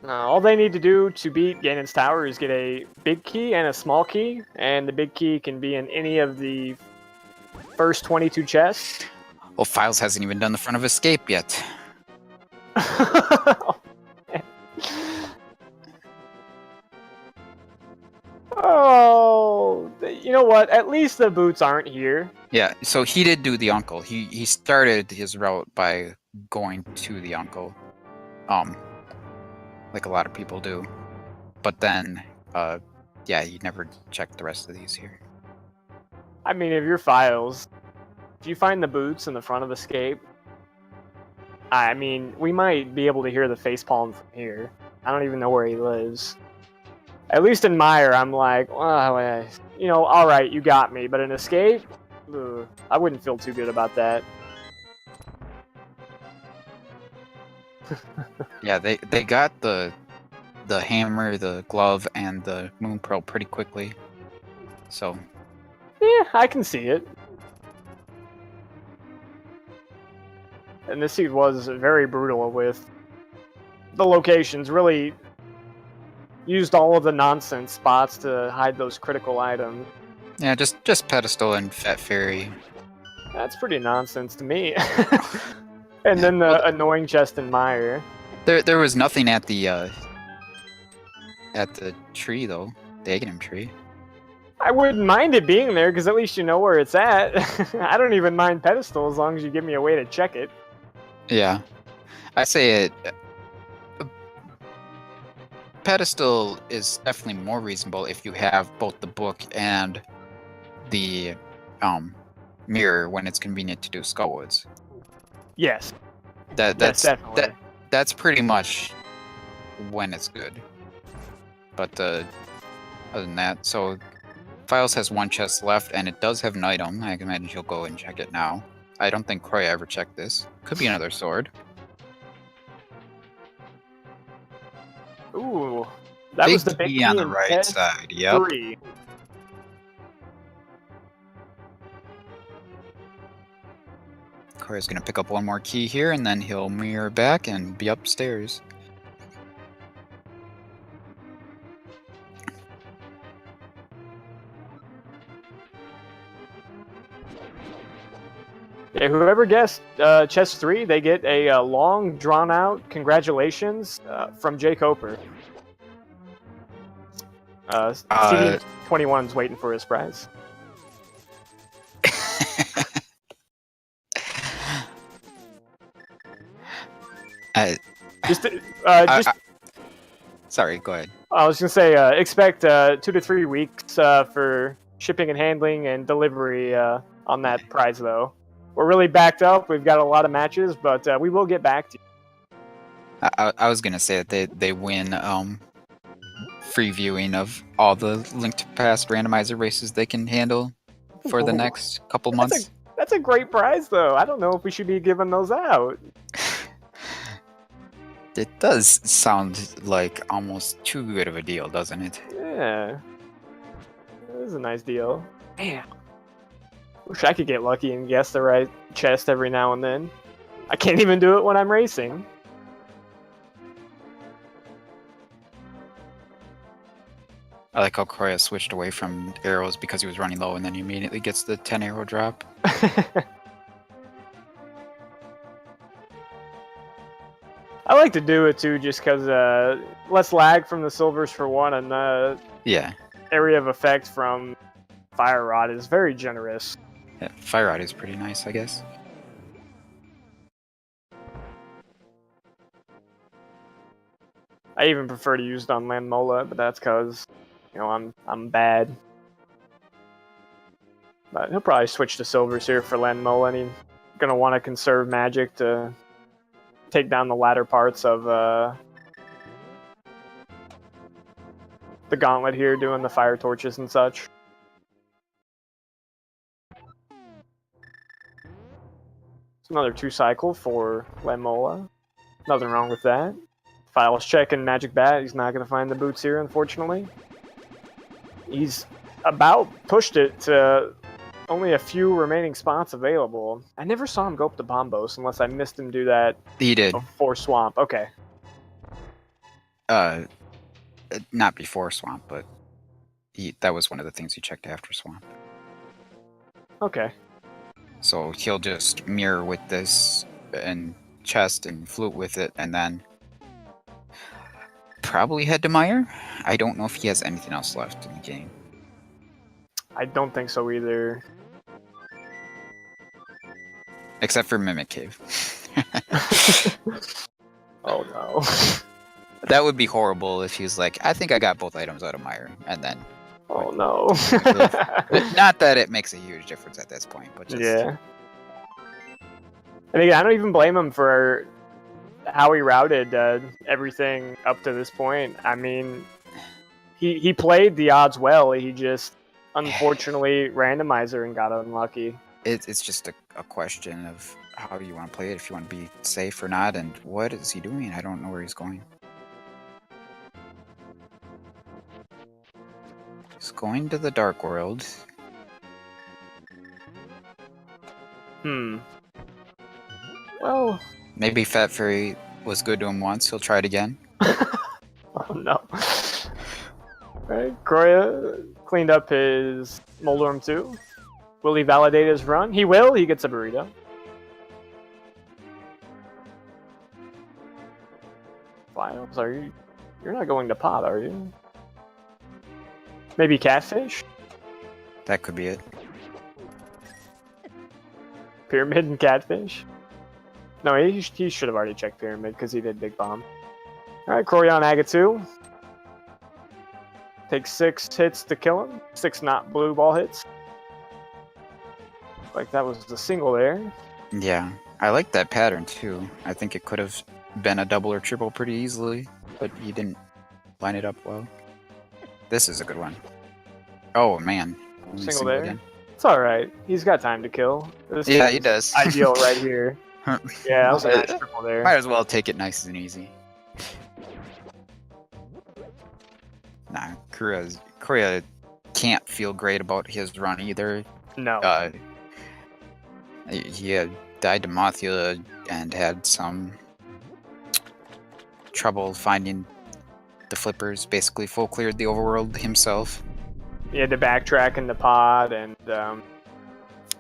All they need to do to beat Ganon's Tower is get a big key and a small key, and the big key can be in any of the first 22 chests. Well, Philes hasn't even done the front of escape yet. Oh, you know what? At least the boots aren't here. Yeah, so he did do the uncle. He started his route by going to the uncle. Like a lot of people do. But then Yeah, you never check the rest of these here. I mean, if you're Philes, if you find the boots in the front of Escape, I mean, we might be able to hear the facepalm from here. I don't even know where he lives. At least in Mire, I'm like, well, you know, all right, you got me. But in Escape, I wouldn't feel too good about that. Yeah, they got the hammer, the glove, and the moon pearl pretty quickly. So Yeah, I can see it. And this seed was very brutal with the locations. Really used all of the nonsense spots to hide those critical items. yeah, just pedestal and Fat Fairy. That's pretty nonsense to me. And then the annoying chest in Mire. There was nothing at the tree though, the Aghanim tree. I wouldn't mind it being there because at least you know where it's at. I don't even mind pedestal as long as you give me a way to check it. Yeah, I say it. Pedestal is definitely more reasonable if you have both the book and the mirror when it's convenient to do Skullwoods. Yes. That's pretty much when it's good. But other than that, so Philes has one chest left, and it does have an item. I can imagine he'll go and check it now. I don't think Chrouya ever checked this. Could be another sword. Ooh, that Big was the big key on the in right side. Yep. 3. Chrouya's gonna pick up one more key here, and then he'll mirror back and be upstairs. Yeah, whoever guessed chest 3, they get a long, drawn-out congratulations from Jay Coper. CD21's waiting for his prize. Sorry, go ahead. I was gonna say, expect 2 to 3 weeks for shipping and handling and delivery on that prize, though. We're really backed up. We've got a lot of matches, but we will get back to you. I was gonna say that they win free viewing of all the linked past randomizer races they can handle for the next couple months. That's a great prize, though. I don't know if we should be giving those out. It does sound like almost too good of a deal, doesn't it? Yeah. It is a nice deal. Man. Wish I could get lucky and guess the right chest every now and then. I can't even do it when I'm racing. I like how Chrouya switched away from arrows because he was running low, and then he immediately gets the 10 arrow drop. I like to do it too, just because less lag from the silvers for one, and the area of effect from Fire Rod is very generous. Yeah, Fire Rod is pretty nice, I guess. I even prefer to use it on Landmola, but that's because, you know, I'm bad. But he'll probably switch to silvers here for Landmola, and he's gonna want to conserve magic to take down the latter parts of the gauntlet here, doing the fire torches and such. It's another 2 cycle for Landmola. Nothing wrong with that. Philes checking Magic Bat. He's not going to find the boots here, unfortunately. He's about pushed it to only a few remaining spots available. I never saw him go up to Bombos unless I missed him do that. He did. Before Swamp. Okay. Not before Swamp, but that was one of the things he checked after Swamp. Okay. So he'll just mirror with this and chest and flute with it, and then probably head to Mire. I don't know if he has anything else left in the game. I don't think so either. Except for Mimic Cave. Oh no. That would be horrible if he was like, I think I got both items out of Mire, and then Oh no. Not that it makes a huge difference at this point, but just Yeah. And again, I don't even blame him for how he routed everything up to this point. I mean, he played the odds well. He just unfortunately randomizer and got unlucky. it's just a question of how you want to play it, if you want to be safe or not, and what is he doing? I don't know where he's going. He's going to the Dark World. Well, maybe Fat Fairy was good to him once. He'll try it again. oh no. Alright, Chrouya cleaned up his Moldorm too. Will he validate his run? He will. He gets a burrito. Philes, are you? You're not going to pot, are you? Maybe catfish? That could be it. Pyramid and catfish? No, he should have already checked pyramid because he did big bomb. Alright, Chrouya on Agatu. Takes 6 hits to kill him. 6 not blue ball hits. Like that was the single there. Yeah, I like that pattern too. I think it could have been a double or triple pretty easily, but he didn't line it up well. This is a good one. Oh man. Only Single there. again. It's alright. He's got time to kill. This Yeah, is he does. Ideal right here. Yeah, that was a nice triple there. Might as well take it nice and easy. Nah, Chrouya can't feel great about his run either. No. He had died to Mothula and had some trouble finding the flippers. Basically, full cleared the overworld himself. He had to backtrack in the pod, and I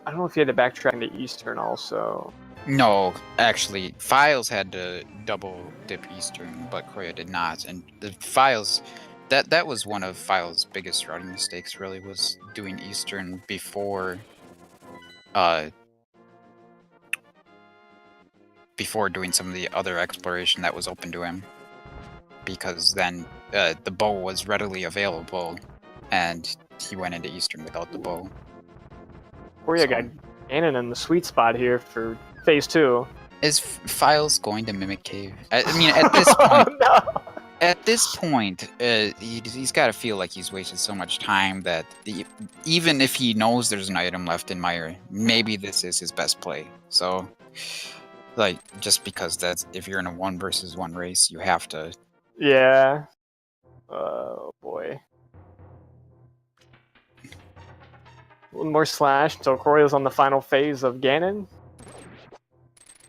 don't know if he had to backtrack into Eastern also. No, actually, Philes had to double dip Eastern, but Chrouya did not. And the Philes, that was one of Philes' biggest routing mistakes. Really, was doing Eastern before doing some of the other exploration that was open to him, because then the bow was readily available, and he went into Eastern without the bow. Chrouya got Ganon in the sweet spot here for phase 2. Is Philes going to Mimic Cave? I mean, at this point, No. at this point, he's got to feel like he's wasted so much time that even if he knows there's an item left in Mire, maybe this is his best play. So, like, just because that's, if you're in a 1 versus 1 race, you have to. Yeah. Oh boy. One more slash until Chrouya's on the final phase of Ganon.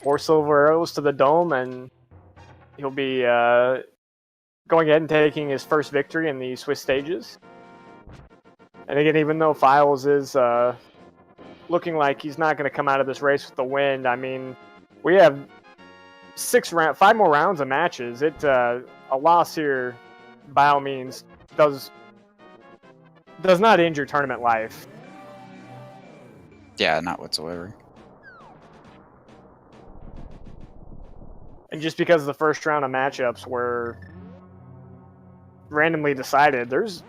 4 silver arrows to the dome, and he'll be going ahead and taking his first victory in the Swiss stages. And again, even though Philes is looking like he's not going to come out of this race with the win, I mean, we have 5 more rounds of matches. A loss here, by all means, does not injure tournament life. Yeah, not whatsoever. And just because the first round of matchups were randomly decided, there's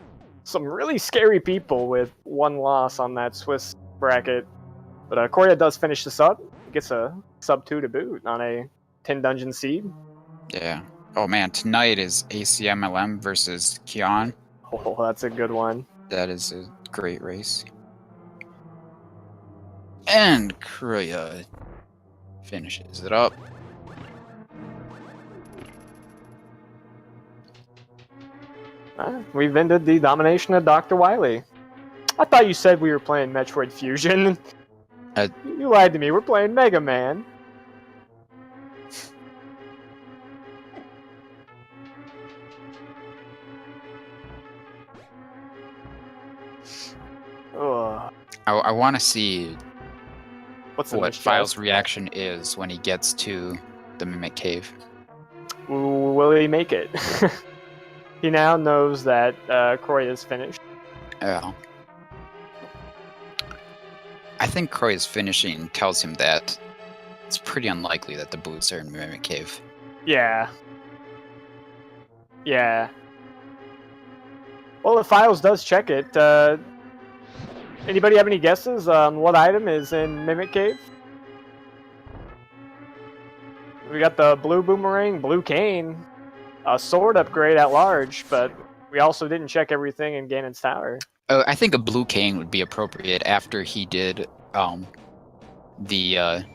some really scary people with 1 loss on that Swiss bracket. But Chrouya does finish this up. He gets a sub 2 to boot on a 10 dungeon seed. Yeah. Oh man, tonight is ACMLM versus Kion. Oh, that's a good one. That is a great race. And Chrouya finishes it up. We've ended the domination of Dr. Wily. I thought you said we were playing Metroid Fusion. You lied to me. We're playing Mega Man. Ugh. I want to see What Philes' reaction is when he gets to the Mimic Cave. Will he make it? He now knows that Chrouya is finished. Yeah. I think Chrouya's finishing tells him that it's pretty unlikely that the boots are in Mimic Cave. Yeah. Yeah. Well, if Philes does check it, anybody have any guesses on what item is in Mimic Cave? We got the blue boomerang, blue cane, a sword upgrade at large, but we also didn't check everything in Ganon's Tower. I think a blue cane would be appropriate after he did the I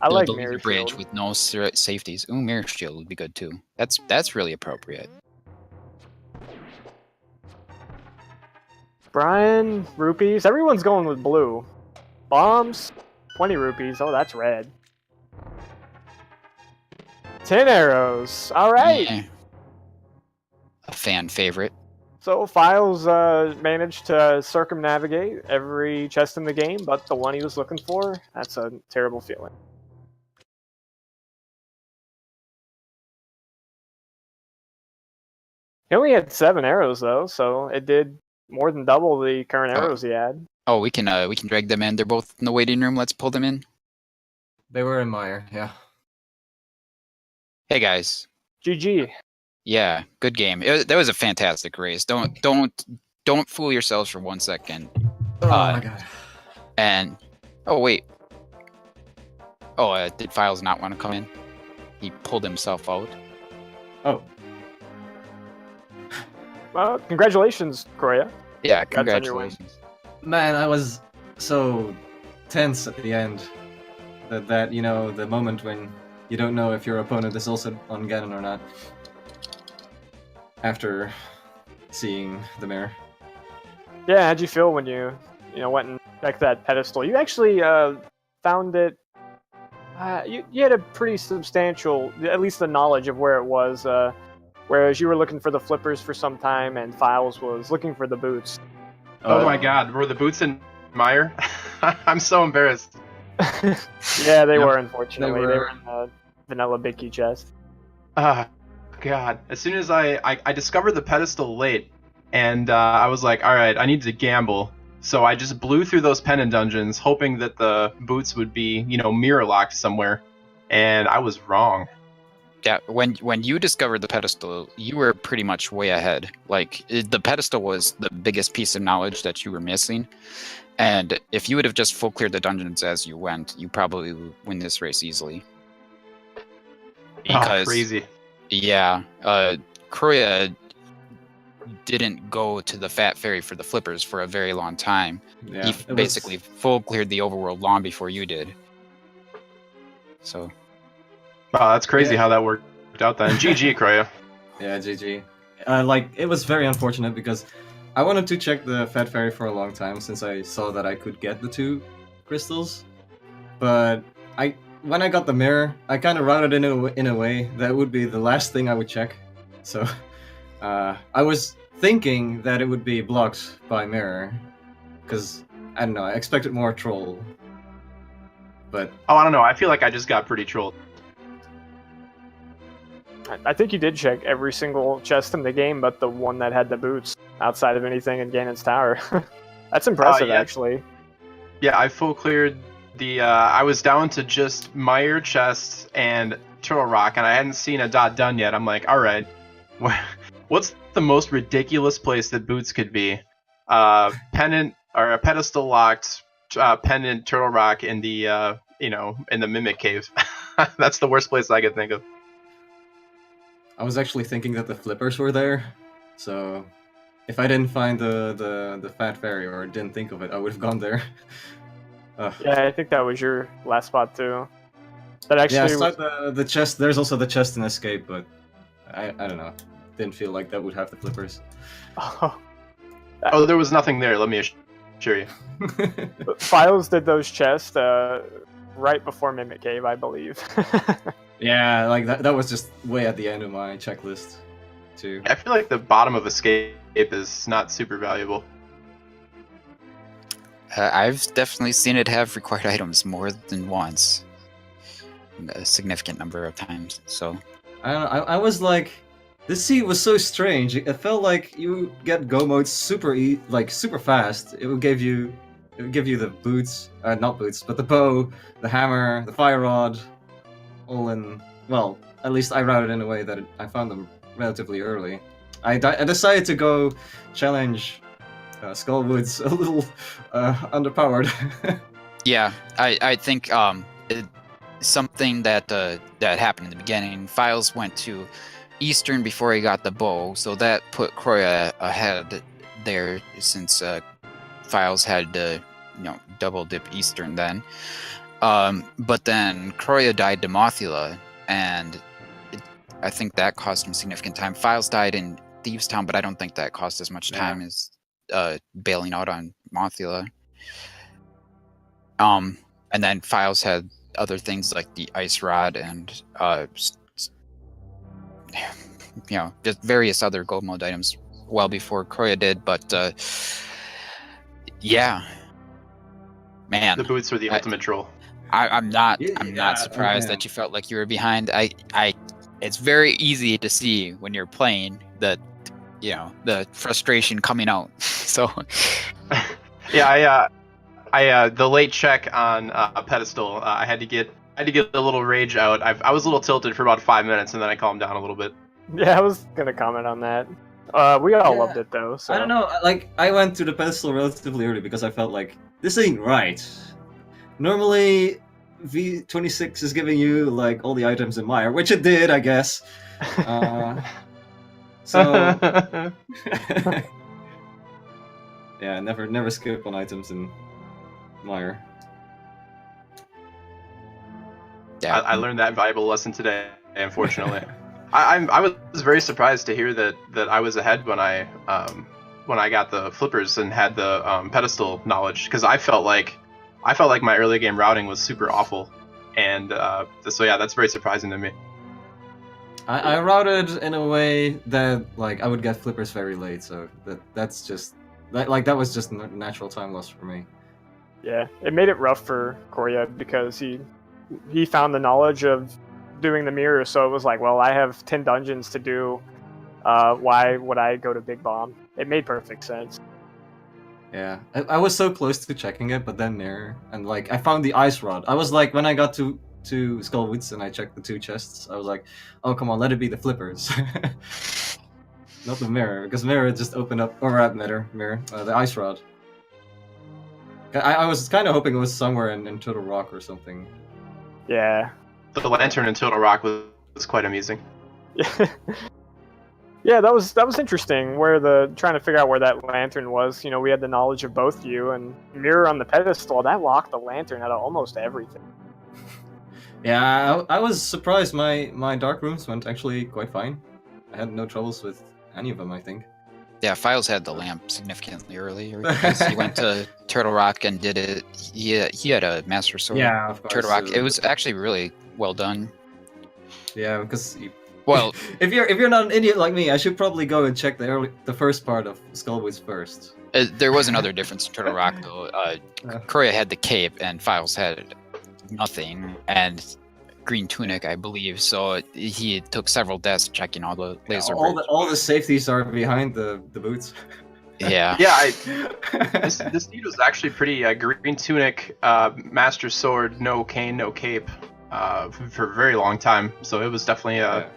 like Mirror bridge Shield. with no safeties. Ooh, Mirror Shield would be good too. That's really appropriate. Brian, rupees. Everyone's going with blue. Bombs, 20 rupees. Oh, that's red. 10 arrows. All right. Yeah. A fan favorite. So Philes managed to circumnavigate every chest in the game, but the one he was looking for, that's a terrible feeling. He only had 7 arrows though, so it did more than double the current arrows he had. Oh, we can drag them in. They're both in the waiting room. Let's pull them in. They were in Meyer, yeah. Hey guys. GG. Yeah, good game. That was a fantastic race. Don't fool yourselves for 1 second. Oh my god. And oh wait. Oh, did Philes not want to come in? He pulled himself out. Oh. Well, congratulations, Chrouya. Yeah, Congrats on your win. congratulations. Man, I was so tense at the end. That you know, the moment when you don't know if your opponent is also on Ganon or not. After seeing the mirror. Yeah, how'd you feel when you went and checked that pedestal? You actually found it. You had a pretty substantial, at least the knowledge of where it was. Whereas you were looking for the flippers for some time, and Philes was looking for the boots. Oh my god, were the boots in Meyer? I'm so embarrassed. Yeah, they were, unfortunately. They They were. were in the vanilla Bicky chest. God. As soon as I discovered the pedestal late, and I was like, alright, I need to gamble. So I just blew through those pendant dungeons, hoping that the boots would be, mirror locked somewhere. And I was wrong. Yeah, when you discovered the pedestal, you were pretty much way ahead. Like, the pedestal was the biggest piece of knowledge that you were missing. And if you would have just full cleared the dungeons as you went, you probably would win this race easily. Oh, crazy. Yeah, Chrouya didn't go to the Fat Fairy for the flippers for a very long time. Yeah, He basically full cleared the overworld long before you did. So... Wow, that's crazy how that worked out then. GG, Chrouya. Yeah, GG. Like, it was very unfortunate because I wanted to check the Fat Fairy for a long time since I saw that I could get the 2 crystals. But when I got the mirror, I kind of routed it in a way that would be the last thing I would check. So I was thinking that it would be blocked by mirror because, I don't know, I expected more troll. But... Oh, I don't know. I feel like I just got pretty trolled. I think you did check every single chest in the game, but the one that had the boots outside of anything in Ganon's Tower. That's impressive, yeah. actually. Yeah, I full cleared the. I was down to just Meyer chest and Turtle Rock, and I hadn't seen a dot done yet. I'm like, all right, what's the most ridiculous place that boots could be? Pendant or a pedestal locked pendant Turtle Rock in the in the Mimic Cave. That's the worst place I could think of. I was actually thinking that the flippers were there, so if I didn't find the Fat Fairy or didn't think of it, I would have gone there. Yeah, I think that was your last spot too. That actually yeah, I saw the chest. There's also the chest in Escape, but I don't know. Didn't feel like that would have the flippers. Oh, there was nothing there. Let me assure you. Philes did those chests right before Mimic Cave, I believe. Yeah, like that was just way at the end of my checklist, too. I feel like the bottom of Escape is not super valuable. I've definitely seen it have required items more than once. A significant number of times, so... I don't know, I was like... This sea was so strange. It felt like you get go mode super fast. It would give you the boots, not boots, but the bow, the hammer, the fire rod, all in. Well, at least I routed in a way that I found them relatively early. I decided to go challenge Skullwoods a little underpowered. Yeah, I think something that that happened in the beginning. Philes went to Eastern before he got the bow, so that put Chrouya ahead there, since Philes had to, double dip Eastern then. But then Chrouya died to Mothula, and I think that cost him significant time. Philes died in Thieves Town, but I don't think that cost as much time as bailing out on Mothula. And then Philes had other things like the Ice Rod and just various other gold mode items well before Chrouya did. But yeah, man, The boots are the ultimate troll. I'm not surprised that you felt like you were behind. It's very easy to see when you're playing that, the frustration coming out. So Yeah, I the late check on a pedestal. I had to get a little rage out. I was a little tilted for about 5 minutes, and then I calmed down a little bit. Yeah, I was gonna comment on that. We all loved it though. So. I don't know. Like, I went to the pedestal relatively early because I felt like this ain't right. Normally, V26 is giving you like all the items in Mire, which it did, I guess. So yeah, never skip on items in Mire. yeah, I learned that valuable lesson today, unfortunately. I was very surprised to hear that I was ahead when I got the flippers and had the pedestal knowledge, because I felt like my early game routing was super awful, and so yeah, that's very surprising to me. I routed in a way that like I would get flippers very late, so that's just that was just natural time loss for me. Yeah, it made it rough for Chrouya because he found the knowledge of doing the mirror, so it was like, well, I have 10 dungeons to do. Why would I go to Big Bomb? It made perfect sense. Yeah, I was so close to checking it, but then mirror, and like I found the ice rod. I was like, when I got to Skullwoods and I checked the 2 chests, I was like, oh come on, let it be the flippers, not the mirror, because mirror just opened up, or mirror, the ice rod. I was kind of hoping it was somewhere in Total Rock or something. Yeah. The lantern in Total Rock was quite amusing. Yeah, that was interesting. Trying to figure out where that lantern was. We had the knowledge of both you, and mirror on the pedestal that locked the lantern out of almost everything. Yeah, I was surprised. My dark rooms went actually quite fine. I had no troubles with any of them, I think. yeah, Philes had the lamp significantly earlier because he went to Turtle Rock and did it. He had a Master Sword. Yeah, of course. Turtle Rock. It was actually really well done. Yeah, because Well, if you're not an idiot like me, I should probably go and check the first part of Skullwoods first. there was another difference in Turtle Rock though. Chrouya had the cape and Philes had nothing, and green tunic, I believe. So he took several deaths checking all the laser. All the safeties are behind the boots. Yeah. Yeah, this dude was actually pretty green tunic, Master Sword, no cane, no cape, for a very long time. So it was definitely a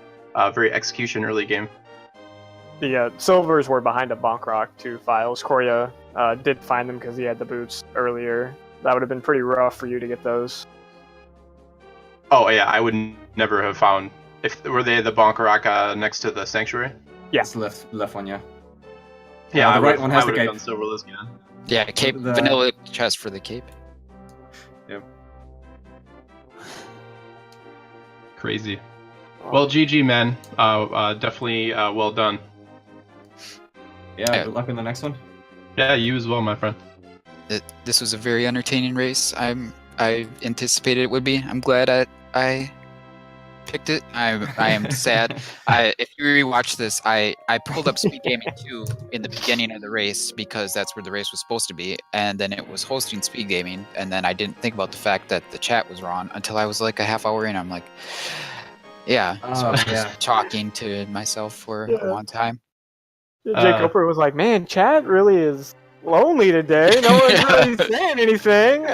very execution early game. The silvers were behind a bonk rock to Philes. Chrouya did find them because he had the boots earlier. That would have been pretty rough for you to get those. Oh yeah, I would never have found. Were they the bonk rock next to the sanctuary? Yeah. It's the left one, yeah. Yeah, the right one has the cape. Done silverless again. Yeah, cape, vanilla chest for the cape. Yep. Crazy. Well, GG, man. Definitely well done. Yeah, good luck in the next one. Yeah, you as well, my friend. This was a very entertaining race. I anticipated it would be. I'm glad I picked it. I am sad. If you rewatch this, I pulled up Speed Gaming 2 in the beginning of the race because that's where the race was supposed to be, and then it was hosting Speed Gaming, and then I didn't think about the fact that the chat was wrong until I was like a half hour in. I'm like, yeah. So I was just talking to myself for a long time. Yeah, Jake Cooper was like, man, chat really is lonely today. No one's really saying anything.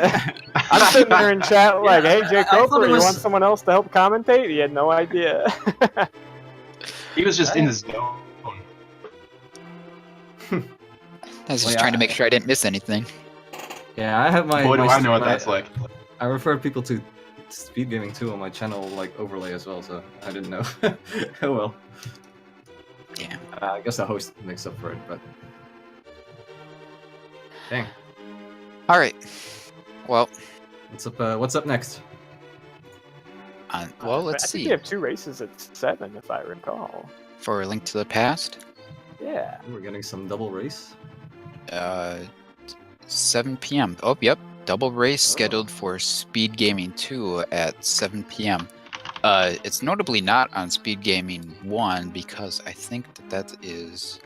I'm sitting there in chat like, hey, Jake Cooper, you want someone else to help commentate? He had no idea. He was just in the zone. I was Well, just yeah, trying to make sure I didn't miss anything. Yeah, I have my. Boy, do my I know what my- that's like. I refer people to Speed Gaming 2 on my channel, like overlay as well. So I didn't know. Oh well. Yeah. I guess the host makes up for it, but dang. All right. Well, What's up next? well, I let's think see. we have 2 races at 7, if I recall. For A Link to the Past, Yeah. We're getting some double race. 7 p.m. Oh, yep. Double race Oh. scheduled for Speed Gaming 2 at 7 p.m. It's notably not on Speed Gaming 1 because I think that is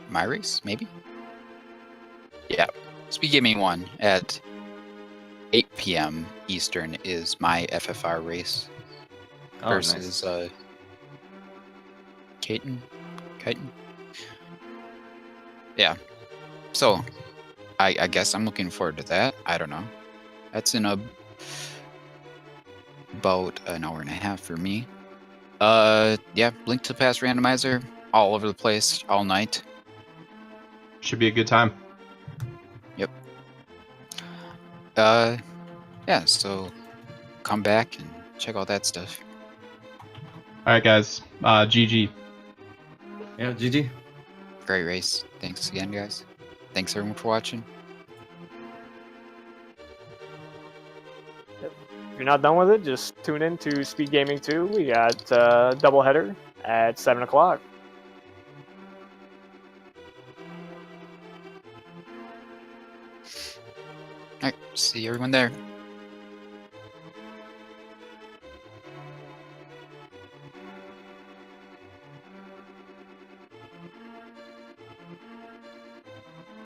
my race, maybe? Yeah. Speed Gaming 1 at 8 p.m. Eastern is my FFR race Oh, versus nice. Chitin. Yeah. So I guess I'm looking forward to that. I don't know. That's in about an hour and a half for me. Yeah, Link to the Past randomizer all over the place all night. Should be a good time. Yeah, so come back and check out that stuff. All right, guys. GG. Yeah, GG. Great race. Thanks again, guys. Thanks everyone for watching. If you're not done with it, just tune in to Speed Gaming 2. We got doubleheader at 7 o'clock. Alright, see everyone there.